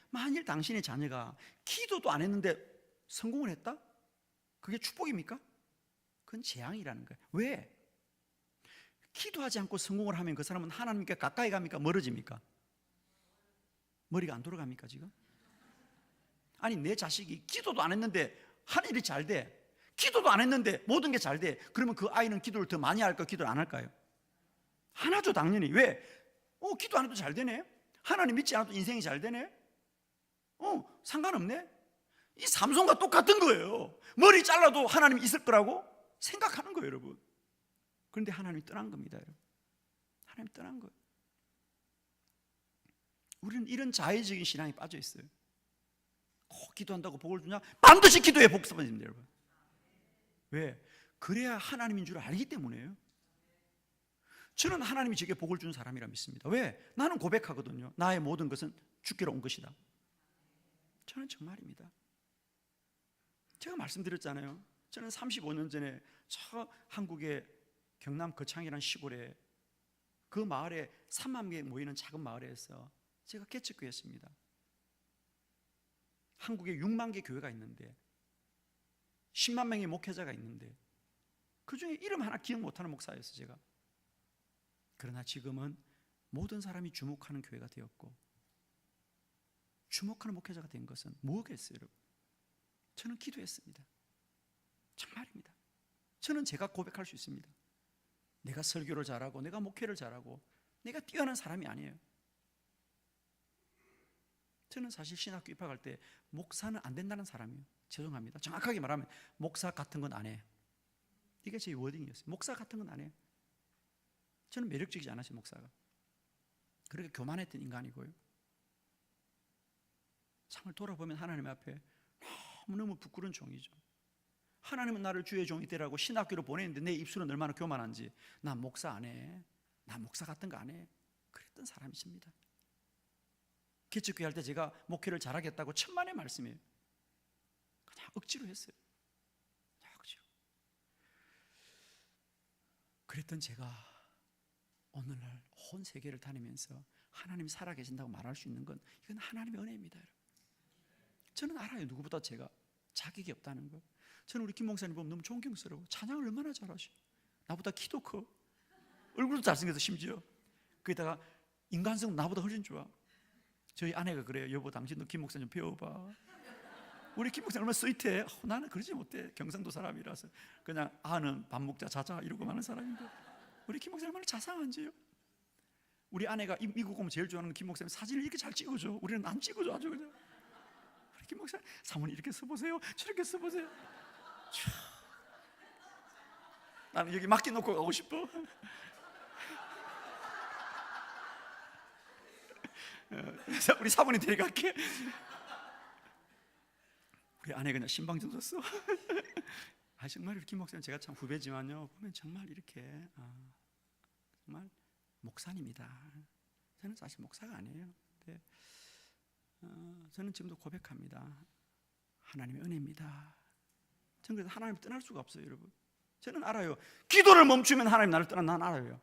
만일 당신의 자녀가 기도도 안 했는데 성공을 했다? 그게 축복입니까? 그건 재앙이라는 거예요. 왜? 기도하지 않고 성공을 하면 그 사람은 하나님께 가까이 갑니까? 멀어집니까? 머리가 안 돌아갑니까, 지금? 아니, 내 자식이 기도도 안 했는데 한 일이 잘 돼. 기도도 안 했는데 모든 게 잘 돼. 그러면 그 아이는 기도를 더 많이 할까요? 기도를 안 할까요? 안 하죠, 당연히. 왜? 기도 안 해도 잘 되네. 하나님 믿지 않아도 인생이 잘 되네. 상관없네. 이 삼손과 똑같은 거예요. 머리 잘라도 하나님 있을 거라고 생각하는 거예요, 여러분. 그런데 하나님이 떠난 겁니다, 여러분. 하나님 떠난 거예요. 우리는 이런 자의적인 신앙에 빠져 있어요. 꼭 기도한다고 복을 주냐? 반드시 기도해 복 받습니다, 여러분. 왜? 그래야 하나님인 줄 알기 때문에요. 저는 하나님이 제게 복을 주는 사람이라 믿습니다. 왜? 나는 고백하거든요. 나의 모든 것은 주께로 온 것이다. 저는 정말입니다. 제가 말씀드렸잖아요. 저는 35년 전에 저 한국의 경남 거창이라는 시골에, 그 마을에 3만 개 모이는 작은 마을에서 제가 개척교회였습니다. 한국에 6만 개 교회가 있는데 10만 명의 목회자가 있는데 그 중에 이름 하나 기억 못하는 목사였어요, 제가. 그러나 지금은 모든 사람이 주목하는 교회가 되었고, 주목하는 목회자가 된 것은 뭐겠어요, 여러분? 저는 기도했습니다. 정말입니다. 저는 제가 고백할 수 있습니다. 내가 설교를 잘하고 내가 목회를 잘하고 내가 뛰어난 사람이 아니에요. 저는 사실 신학교 입학할 때 목사는 안 된다는 사람이에요. 죄송합니다. 정확하게 말하면 목사 같은 건 안 해. 이게 제 워딩이었어요. 목사 같은 건 안 해요. 저는 매력적이지 않았어요, 목사가. 그렇게 교만했던 인간이고요. 참을 돌아보면 하나님 앞에 너무너무 부끄러운 종이죠. 하나님은 나를 주의 종이 되라고 신학교로 보냈는데 내 입술은 얼마나 교만한지, 나 목사 안 해, 나 목사 같은 거 안 해, 그랬던 사람이십니다. 개척교회 할 때 제가 목회를 잘하겠다고 천만의 말씀이에요. 그냥 억지로 했어요. 억지로. 그랬던 제가 오늘날 온 세계를 다니면서 하나님이 살아계신다고 말할 수 있는 건, 이건 하나님의 은혜입니다, 여러분. 저는 알아요, 누구보다 제가 자격이 없다는 거. 저는 우리 김 목사님 보면 너무 존경스러워. 찬양을 얼마나 잘하셔. 나보다 키도 커, 얼굴도 잘생겨서 심지어. 거기다가 인간성은 나보다 훨씬 좋아. 저희 아내가 그래요. 여보, 당신도 김 목사님 배워봐. 우리 김 목사님 얼마나 스윗해. 나는 그러지 못해. 경상도 사람이라서 그냥 아는 밥 먹자 자자 이러고 마는 사람인데, 우리 김 목사님 얼마나 자상한지요. 우리 아내가 미국 오면 제일 좋아하는 김 목사님 사진을 이렇게 잘 찍어줘. 우리는 안 찍어줘. 아주 그냥. 우리 김 목사님, 사모님 이렇게 써보세요, 저렇게 써보세요. 나는 여기 맡겨놓고 가고 싶어. 우리 사모님 데려갈게. 우리 아내 그냥 신방 젖었어. 정말 이렇게 목사님, 제가 참 후배지만요, 보면 정말 이렇게 정말 목사님이다. 저는 사실 목사가 아니에요. 근데 저는 지금도 고백합니다. 하나님의 은혜입니다. 저는 그래서 하나님 떠날 수가 없어요, 여러분. 저는 알아요. 기도를 멈추면 하나님 나를 떠난다. 난 알아요.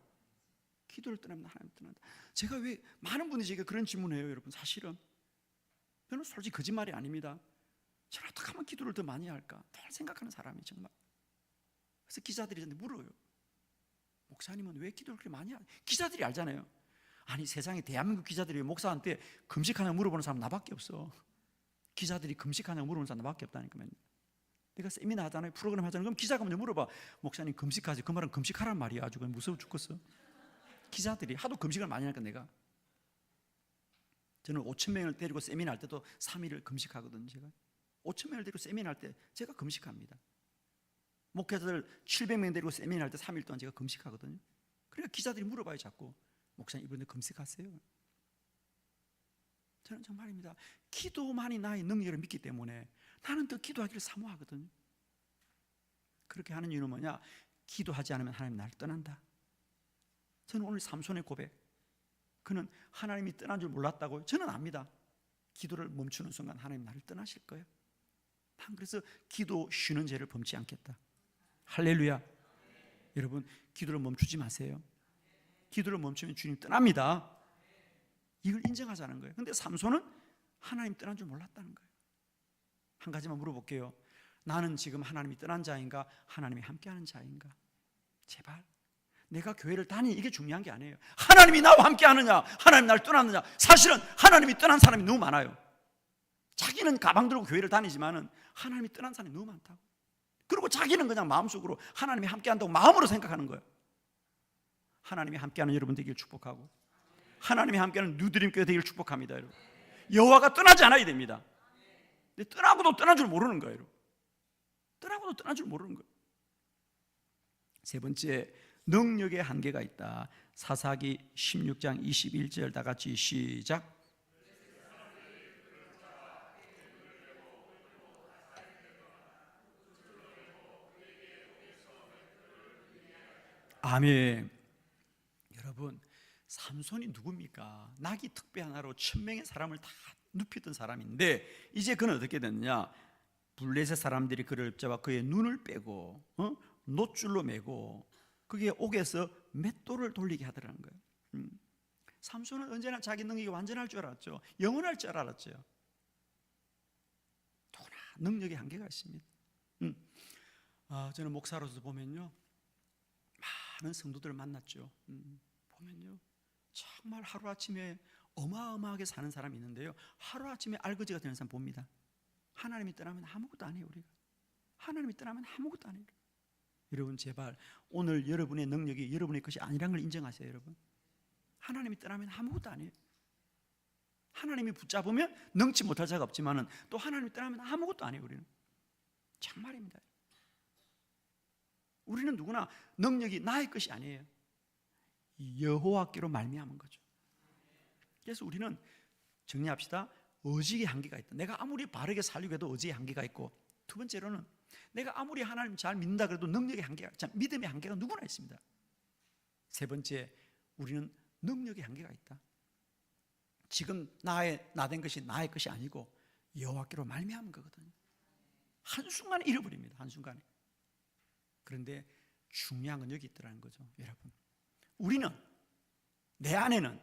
기도를 떠나면 하나님 떠난다. 제가 왜 많은 분들이 제가 그런 질문해요, 여러분. 사실은 저는 솔직히 거짓말이 아닙니다. 저는 어떻게 하면 기도를 더 많이 할까 늘 생각하는 사람이 정말. 그래서 기자들이 저한테 물어요. 목사님은 왜 기도를 그렇게 많이 하냐? 기자들이 알잖아요. 아니, 세상에 대한민국 기자들이 목사한테 금식하냐고 물어보는 사람 나밖에 없어. 기자들이 금식하냐고 물어보는 사람 나밖에 없다니까요. 내가 세미나 하잖아요, 프로그램 하잖아요. 그럼 기자가 먼저 물어봐. 목사님 금식하지? 그 말은 금식하란 말이야. 아주 무서워 죽겠어. 기자들이 하도 금식을 많이 하니까 내가. 저는 5,000명을 데리고 세미나 할 때도 3일을 금식하거든요. 제가 5,000명을 데리고 세미나 할 때 제가 금식합니다. 목회자들 700명 데리고 세미나 할 때 3일 동안 제가 금식하거든요. 그러니까 기자들이 물어봐요, 자꾸. 목사님 이번에 금식하세요? 저는 정말입니다. 기도만이 나의 능력을 믿기 때문에 나는 더 기도하기를 사모하거든요. 그렇게 하는 이유는 뭐냐? 기도하지 않으면 하나님 나를 떠난다. 저는 오늘 삼손의 고백, 그는 하나님이 떠난 줄 몰랐다고요? 저는 압니다. 기도를 멈추는 순간 하나님 나를 떠나실 거예요. 난 그래서 기도 쉬는 죄를 범치 않겠다. 할렐루야. 여러분, 기도를 멈추지 마세요. 기도를 멈추면 주님 떠납니다. 이걸 인정하자는 거예요. 근데 삼손은 하나님 떠난 줄 몰랐다는 거예요. 한 가지만 물어볼게요. 나는 지금 하나님이 떠난 자인가? 하나님이 함께하는 자인가? 제발. 내가 교회를 다니, 이게 중요한 게 아니에요. 하나님이 나와 함께하느냐, 하나님 나를 떠났느냐. 사실은 하나님이 떠난 사람이 너무 많아요. 자기는 가방 들고 교회를 다니지만은 하나님이 떠난 사람이 너무 많다고. 그리고 자기는 그냥 마음속으로 하나님이 함께한다고 마음으로 생각하는 거예요. 하나님이 함께하는 여러분 되기를 축복하고, 하나님이 함께하는 뉴드림 교회 되기를 축복합니다. 여러분, 여호와가 떠나지 않아야 됩니다. 근데 떠나고도 떠난 줄 모르는 거예요. 떠나고도 떠난 줄 모르는 거예요. 세 번째, 능력의 한계가 있다. 사사기 16장 21절 다 같이 시작. 아멘. 여러분, 삼손이 누굽니까? 낙이 특배 하나로 1,000명의 사람을 다 눕히던 사람인데, 이제 그는 어떻게 됐느냐? 블레셋 사람들이 그를 잡아 그의 눈을 빼고 놋줄로 매고 그게 옥에서 맷돌을 돌리게 하더라는 거예요. 삼손은 언제나 자기 능력이 완전할 줄 알았죠. 영원할 줄 알았죠. 또나 능력의 한계가 있습니다. 저는 목사로서 보면요, 많은 성도들을 만났죠. 보면요, 정말 하루아침에 어마어마하게 사는 사람이 있는데요, 하루아침에 알거지가 되는 사람 봅니다. 하나님이 떠나면 아무것도 안 해요. 우리가 하나님이 떠나면 아무것도 안 해요. 여러분, 제발 오늘 여러분의 능력이 여러분의 것이 아니란 걸 인정하세요. 여러분, 하나님이 떠나면 아무것도 안 해요. 하나님이 붙잡으면 능치 못할 자가 없지만은 또 하나님이 떠나면 아무것도 안 해요. 우리는 정말입니다. 우리는 누구나 능력이 나의 것이 아니에요. 여호와께로 말미암은 거죠. 그래서 우리는 정리합시다. 의지의 한계가 있다. 내가 아무리 바르게 살려고 해도 의지의 한계가 있고, 두 번째로는 내가 아무리 하나님 잘 믿는다 그래도 능력의 한계가, 믿음의 한계가 누구나 있습니다. 세 번째, 우리는 능력의 한계가 있다. 지금 나된 것이 나의 것이 아니고 여호와께로 말미암은 거거든요. 한순간에 잃어버립니다. 한순간에. 그런데 중요한 건 여기 있더라는 거죠. 여러분, 우리는, 내 안에는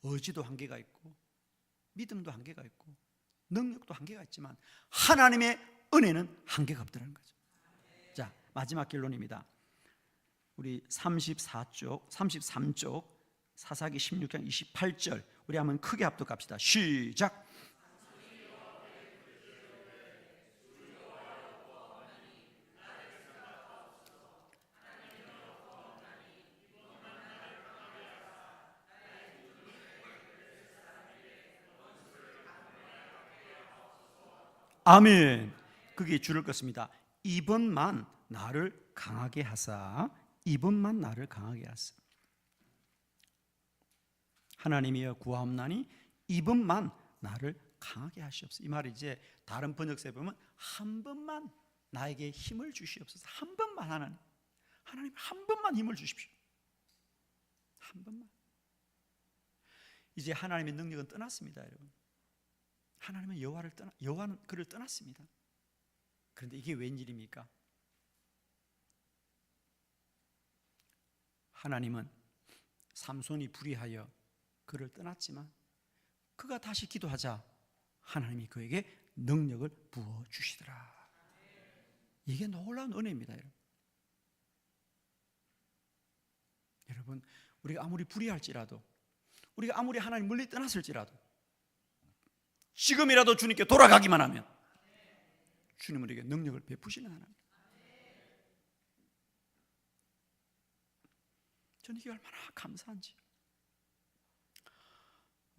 의지도 한계가 있고 믿음도 한계가 있고 능력도 한계가 있지만 하나님의 은혜는 한계가 없더라는 거죠. 자, 마지막 결론입니다. 우리 33쪽 사사기 16장 28절 우리 한번 크게 합독합시다. 시작. 아멘. 그게 줄을 긋습니다. 이번만 나를 강하게 하사, 이번만 나를 강하게 하사. 하나님이여 구하옵나니 이번만 나를 강하게 하시옵소서. 이 말이 이제 다른 번역서에 보면 한 번만 나에게 힘을 주시옵소서. 한 번만 하나님 한 번만 힘을 주십시오. 한 번만. 이제 하나님의 능력은 떠났습니다, 여러분. 하나님은 여호와는 그를 떠났습니다. 그런데 이게 웬일입니까? 하나님은 삼손이 불의하여 그를 떠났지만 그가 다시 기도하자 하나님이 그에게 능력을 부어 주시더라. 이게 놀라운 은혜입니다, 여러분. 여러분, 우리가 아무리 불의할지라도, 우리가 아무리 하나님 멀리 떠났을지라도 지금이라도 주님께 돌아가기만 하면 주님은 우리에게 능력을 베푸시는 하나님. 저는 이게 얼마나 감사한지.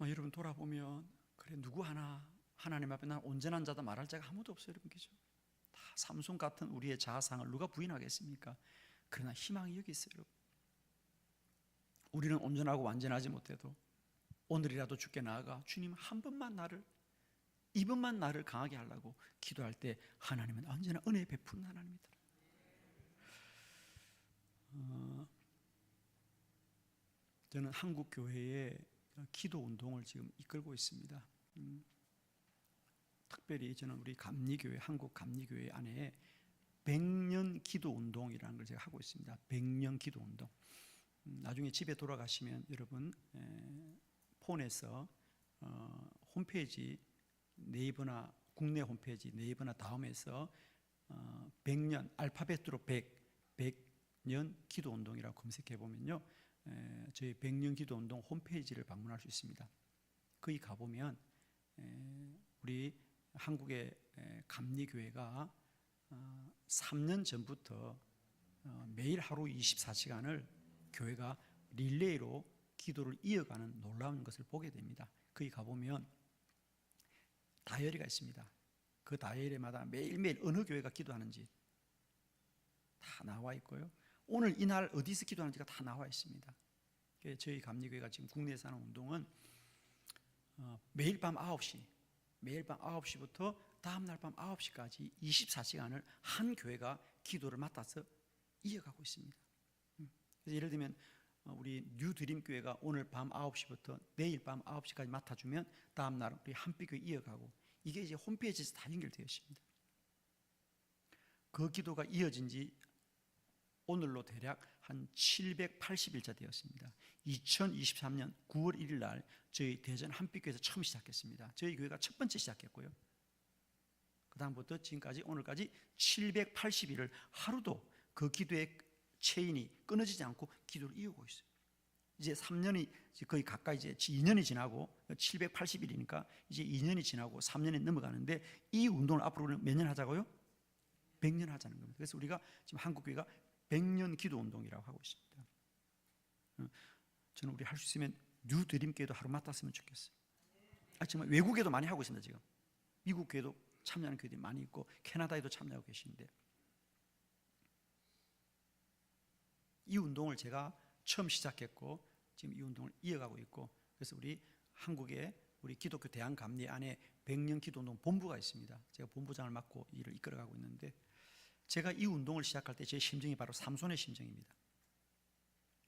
여러분 돌아보면 그래 누구 하나 하나님 앞에 난 온전한 자다 말할 자가 아무도 없어요, 여러분. 그죠? 다 삼손 같은 우리의 자아상을 누가 부인하겠습니까? 그러나 희망이 여기 있어요, 여러분. 우리는 온전하고 완전하지 못해도 오늘이라도 주께 나아가 주님 한 번만 이번만 나를 강하게 하려고 기도할 때 하나님은 언제나 은혜 베푸는 하나님입니다. 저는 한국 교회의 기도 운동을 지금 이끌고 있습니다. 특별히 저는 우리 감리교회, 한국 감리교회 안에 100년 기도 운동이라는 걸 제가 하고 있습니다. 100년 기도 운동. 나중에 집에 돌아가시면 여러분 폰에서 홈페이지 네이버나 국내 홈페이지 네이버나 다음에서 100년 알파벳으로 100년 기도 운동이라고 검색해 보면요, 저희 100년 기도 운동 홈페이지를 방문할 수 있습니다. 거기 가보면 우리 한국의 감리교회가 3년 전부터 매일 하루 24시간을 교회가 릴레이로 기도를 이어가는 놀라운 것을 보게 됩니다. 거기 가보면 다이어리가 있습니다. 그 다이어리마다 매일매일 어느 교회가 기도하는지 다 나와 있고요, 오늘 이날 어디서 기도하는지가 다 나와 있습니다. 저희 감리교회가 지금 국내에서 하는 운동은 매일 밤 9시부터 다음날 밤 9시까지 24시간을 한 교회가 기도를 맡아서 이어가고 있습니다. 그래서 예를 들면 우리 뉴드림교회가 오늘 밤 9시부터 내일 밤 9시까지 맡아주면 다음날 우리 한빛교회 이어가고, 이게 이제 홈페이지에서 다 연결되어 있습니다. 그 기도가 이어진 지 오늘로 대략 한 780일차 되었습니다. 2023년 9월 1일 날 저희 대전 한빛교회에서 처음 시작했습니다. 저희 교회가 첫 번째 시작했고요, 그 다음부터 지금까지 오늘까지 780일을 하루도 그 기도의 체인이 끊어지지 않고 기도를 이어오고 있어요. 이제 3년이 거의 가까이 이제 2년이 지나고 780일이니까 이제 2년이 지나고 3년이 넘어가는데 이 운동을 앞으로 몇 년 하자고요? 100년 하자는 겁니다. 그래서 우리가 지금 한국교회가 100년 기도 운동이라고 하고 있습니다. 저는 우리 할 수 있으면 뉴드림교회도 하루 맡았으면 좋겠어요. 정말 외국에도 많이 하고 있습니다. 지금 미국 교회도 참여하는 교회들이 많이 있고 캐나다에도 참여하고 계시는데, 이 운동을 제가 처음 시작했고 지금 이 운동을 이어가고 있고, 그래서 우리 한국의 우리 기독교 대한감리 안에 100년 기도운동 본부가 있습니다. 제가 본부장을 맡고 일을 이끌어가고 있는데, 제가 이 운동을 시작할 때 제 심정이 바로 삼손의 심정입니다.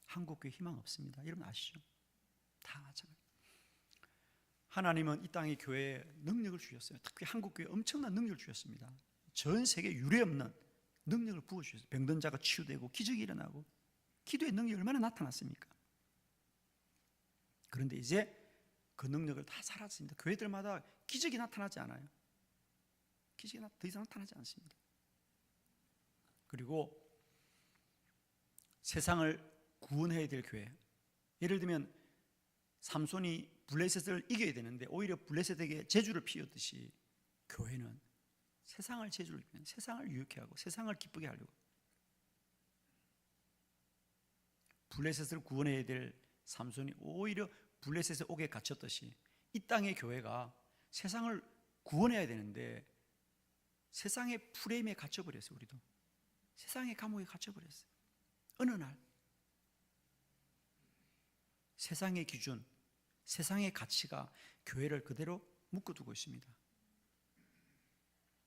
한국교회 희망 없습니다. 여러분 아시죠? 다 마찬가지. 하나님은 이 땅의 교회에 능력을 주셨어요. 특히 한국교회에 엄청난 능력을 주셨습니다. 전 세계 유례없는 능력을 부어주셨어요. 병든 자가 치유되고 기적이 일어나고 기도의 능력이 얼마나 나타났습니까? 그런데 이제 그 능력을 다 사라졌습니다. 교회들마다 기적이 나타나지 않아요. 기적이 더 이상 나타나지 않습니다. 그리고 세상을 구원해야 될 교회, 예를 들면 삼손이 블레셋을 이겨야 되는데 오히려 블레셋에게 제주를 피웠듯이 교회는 세상을 제주를 피우는, 세상을 유혹해 하고 세상을 기쁘게 하려고, 블레셋을 구원해야 될 삼손이 오히려 블레셋의 옥에 갇혔듯이 이 땅의 교회가 세상을 구원해야 되는데 세상의 프레임에 갇혀버렸어요. 우리도 세상의 감옥에 갇혀버렸어요. 어느 날 세상의 기준, 세상의 가치가 교회를 그대로 묶어두고 있습니다.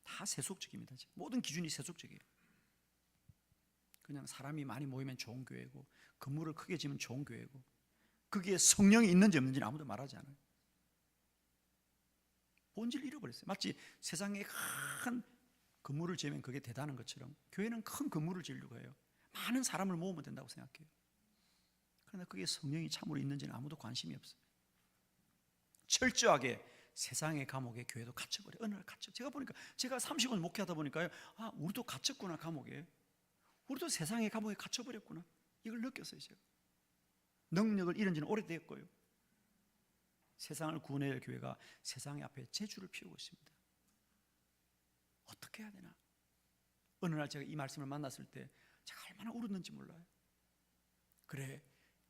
다 세속적입니다. 모든 기준이 세속적이에요. 그냥 사람이 많이 모이면 좋은 교회고, 건물을 크게 지으면 좋은 교회고, 거기에 성령이 있는지 없는지는 아무도 말하지 않아요. 본질을 잃어버렸어요. 마치 세상에 큰 건물을 지으면 그게 대단한 것처럼 교회는 큰 건물을 지으려고 해요. 많은 사람을 모으면 된다고 생각해요. 그러나 그게 성령이 참으로 있는지는 아무도 관심이 없어요. 철저하게 세상의 감옥에 교회도 갇혀버려요. 어느 날 갇혀. 제가 보니까, 제가 30년 목회하다 보니까요, 아, 우리도 갇혔구나, 감옥에. 우리도 세상의 감옥에 갇혀버렸구나, 이걸 느꼈어요. 제가 능력을 잃은 지는 오래됐고요. 세상을 구원해야 할 교회가 세상의 앞에 재주를 피우고 있습니다. 어떻게 해야 되나? 어느 날 제가 이 말씀을 만났을 때 제가 얼마나 울었는지 몰라요. 그래,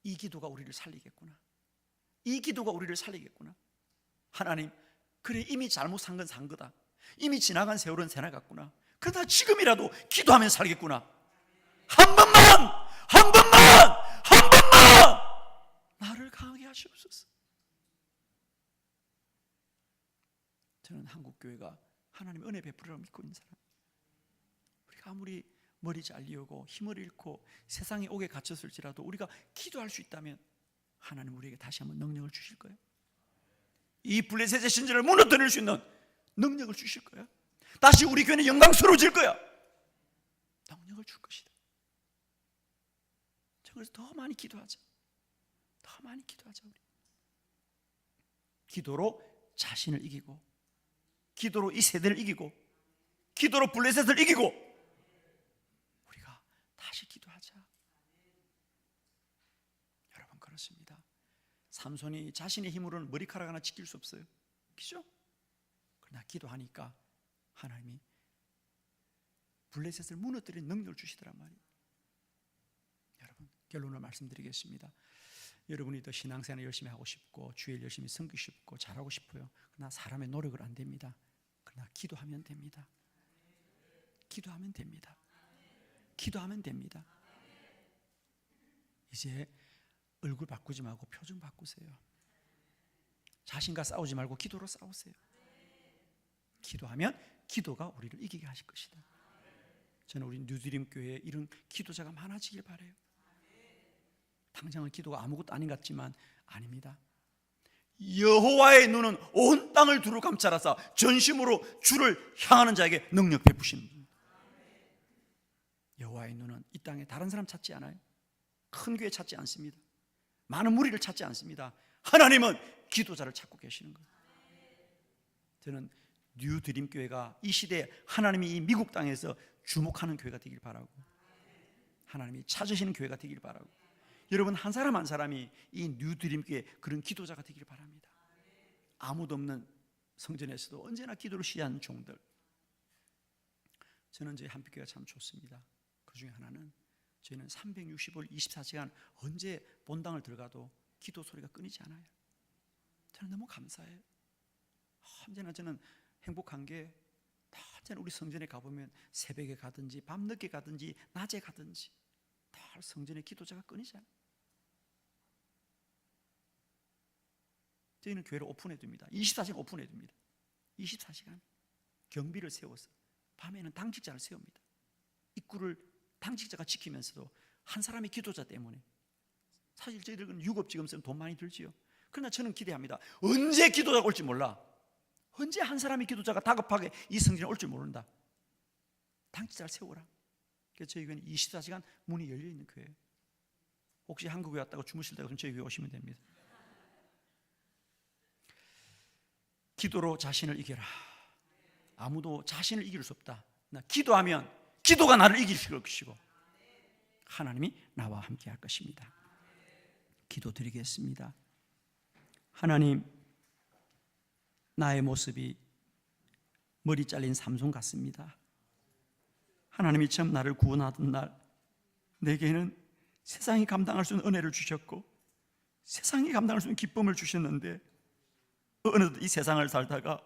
이 기도가 우리를 살리겠구나. 이 기도가 우리를 살리겠구나. 하나님, 그래, 이미 잘못 산 건 산 거다. 이미 지나간 세월은 지나갔구나. 그러나 지금이라도 기도하면 살겠구나. 한 번만 나를 강하게 하시옵소서. 저는 한국교회가 하나님 은혜 베풀으라고 믿고 있는 사람. 우리가 아무리 머리 잘리우고 힘을 잃고 세상에 옥에 갇혔을지라도 우리가 기도할 수 있다면 하나님 우리에게 다시 한번 능력을 주실 거예요. 이 블레셋의 신전을 무너뜨릴 수 있는 능력을 주실 거야. 다시 우리 교회는 영광스러워질 거야. 능력을 줄 것이다. 그래서 더 많이 기도하자. 더 많이 기도하자. 우리 기도로 자신을 이기고, 기도로 이 세대를 이기고, 기도로 블레셋을 이기고, 우리가 다시 기도하자. 여러분, 그렇습니다. 삼손이 자신의 힘으로는 머리카락 하나 지킬 수 없어요. 그죠? 그러나 기도하니까 하나님이 블레셋을 무너뜨린 능력을 주시더란 말이에요. 여러분, 결론을 말씀드리겠습니다. 여러분이 더 신앙생활을 열심히 하고 싶고 주일 열심히 섬기고 싶고 잘하고 싶어요. 그러나 사람의 노력을 안 됩니다. 그러나 기도하면 됩니다. 기도하면 됩니다. 기도하면 됩니다. 이제 얼굴 바꾸지 말고 표정 바꾸세요. 자신과 싸우지 말고 기도로 싸우세요. 기도하면 기도가 우리를 이기게 하실 것이다. 저는 우리 뉴드림 교회에 이런 기도자가 많아지길 바라요. 당장은 기도가 아무것도 아닌 것 같지만 아닙니다. 여호와의 눈은 온 땅을 두루 감찰하사 전심으로 주를 향하는 자에게 능력 베푸십니다. 여호와의 눈은 이 땅에 다른 사람 찾지 않아요. 큰 교회 찾지 않습니다. 많은 무리를 찾지 않습니다. 하나님은 기도자를 찾고 계시는 거예요. 저는 뉴드림 교회가 이 시대에 하나님이 이 미국 땅에서 주목하는 교회가 되길 바라고, 하나님이 찾으시는 교회가 되길 바라고, 여러분 한 사람 한 사람이 이 뉴드림 교회 그런 기도자가 되길 바랍니다. 아무도 없는 성전에서도 언제나 기도를 시하는 종들. 저는 저희 한빛교회가 참 좋습니다. 그 중에 하나는 저희는 365일 24시간 언제 본당을 들어가도 기도 소리가 끊이지 않아요. 저는 너무 감사해요. 언제나 저는 행복한 게, 언제나 우리 성전에 가보면 새벽에 가든지 밤늦게 가든지 낮에 가든지 다 성전에 기도자가 끊이지 않아요. 저희는 교회를 오픈해 둡니다. 24시간 오픈해 둡니다. 24시간 경비를 세워서 밤에는 당직자를 세웁니다. 입구를 당직자가 지키면서도 한 사람의 기도자 때문에. 사실 저희들은 유급지검서는 돈 많이 들지요. 그러나 저는 기대합니다. 언제 기도자가 올지 몰라. 언제 한 사람의 기도자가 다급하게 이 성전에 올 줄 모른다. 당직자를 세워라. 그래서 저희 교회는 24시간 문이 열려있는 교회예요. 혹시 한국에 왔다가 주무실 때가 저희 교회 오시면 됩니다. 기도로 자신을 이겨라. 아무도 자신을 이길 수 없다. 나 기도하면 기도가 나를 이길 것이고 하나님이 나와 함께 할 것입니다. 기도드리겠습니다. 하나님, 나의 모습이 머리 잘린 삼손 같습니다. 하나님이 처음 나를 구원하던 날 내게는 세상이 감당할 수 있는 은혜를 주셨고 세상이 감당할 수 있는 기쁨을 주셨는데 어느덧 이 세상을 살다가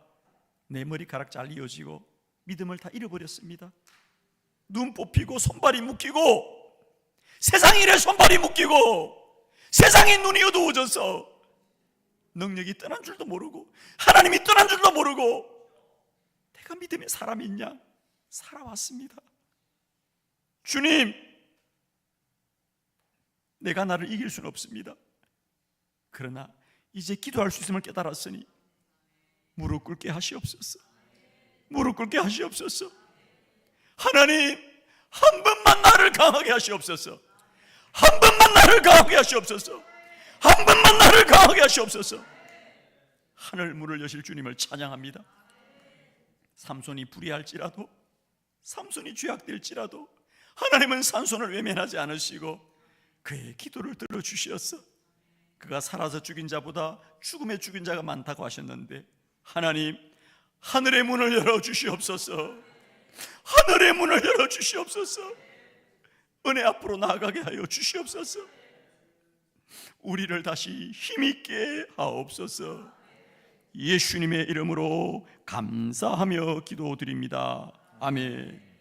내 머리카락 잘리어지고 믿음을 다 잃어버렸습니다. 눈 뽑히고 손발이 묶이고 세상이 이래 손발이 묶이고 세상의 눈이 어두워져서 능력이 떠난 줄도 모르고 하나님이 떠난 줄도 모르고 내가 내가 믿음의 사람이 있냐? 살아왔습니다. 주님, 내가 나를 이길 수는 없습니다. 그러나 이제 기도할 수 있음을 깨달았으니 무릎 꿇게 하시옵소서. 무릎 꿇게 하시옵소서. 하나님, 한 번만 나를 강하게 하시옵소서. 한 번만 나를 강하게 하시옵소서. 한 번만 나를 강하게 하시옵소서. 하늘 문을 여실 주님을 찬양합니다. 삼손이 불의할지라도, 삼손이 죄악될지라도 하나님은 삼손을 외면하지 않으시고 그의 기도를 들어주시었어. 그가 살아서 죽인 자보다 죽음에 죽인 자가 많다고 하셨는데, 하나님, 하늘의 문을 열어주시옵소서. 하늘의 문을 열어주시옵소서. 은혜 앞으로 나아가게 하여 주시옵소서. 우리를 다시 힘있게 하옵소서. 예수님의 이름으로 감사하며 기도드립니다. 아멘.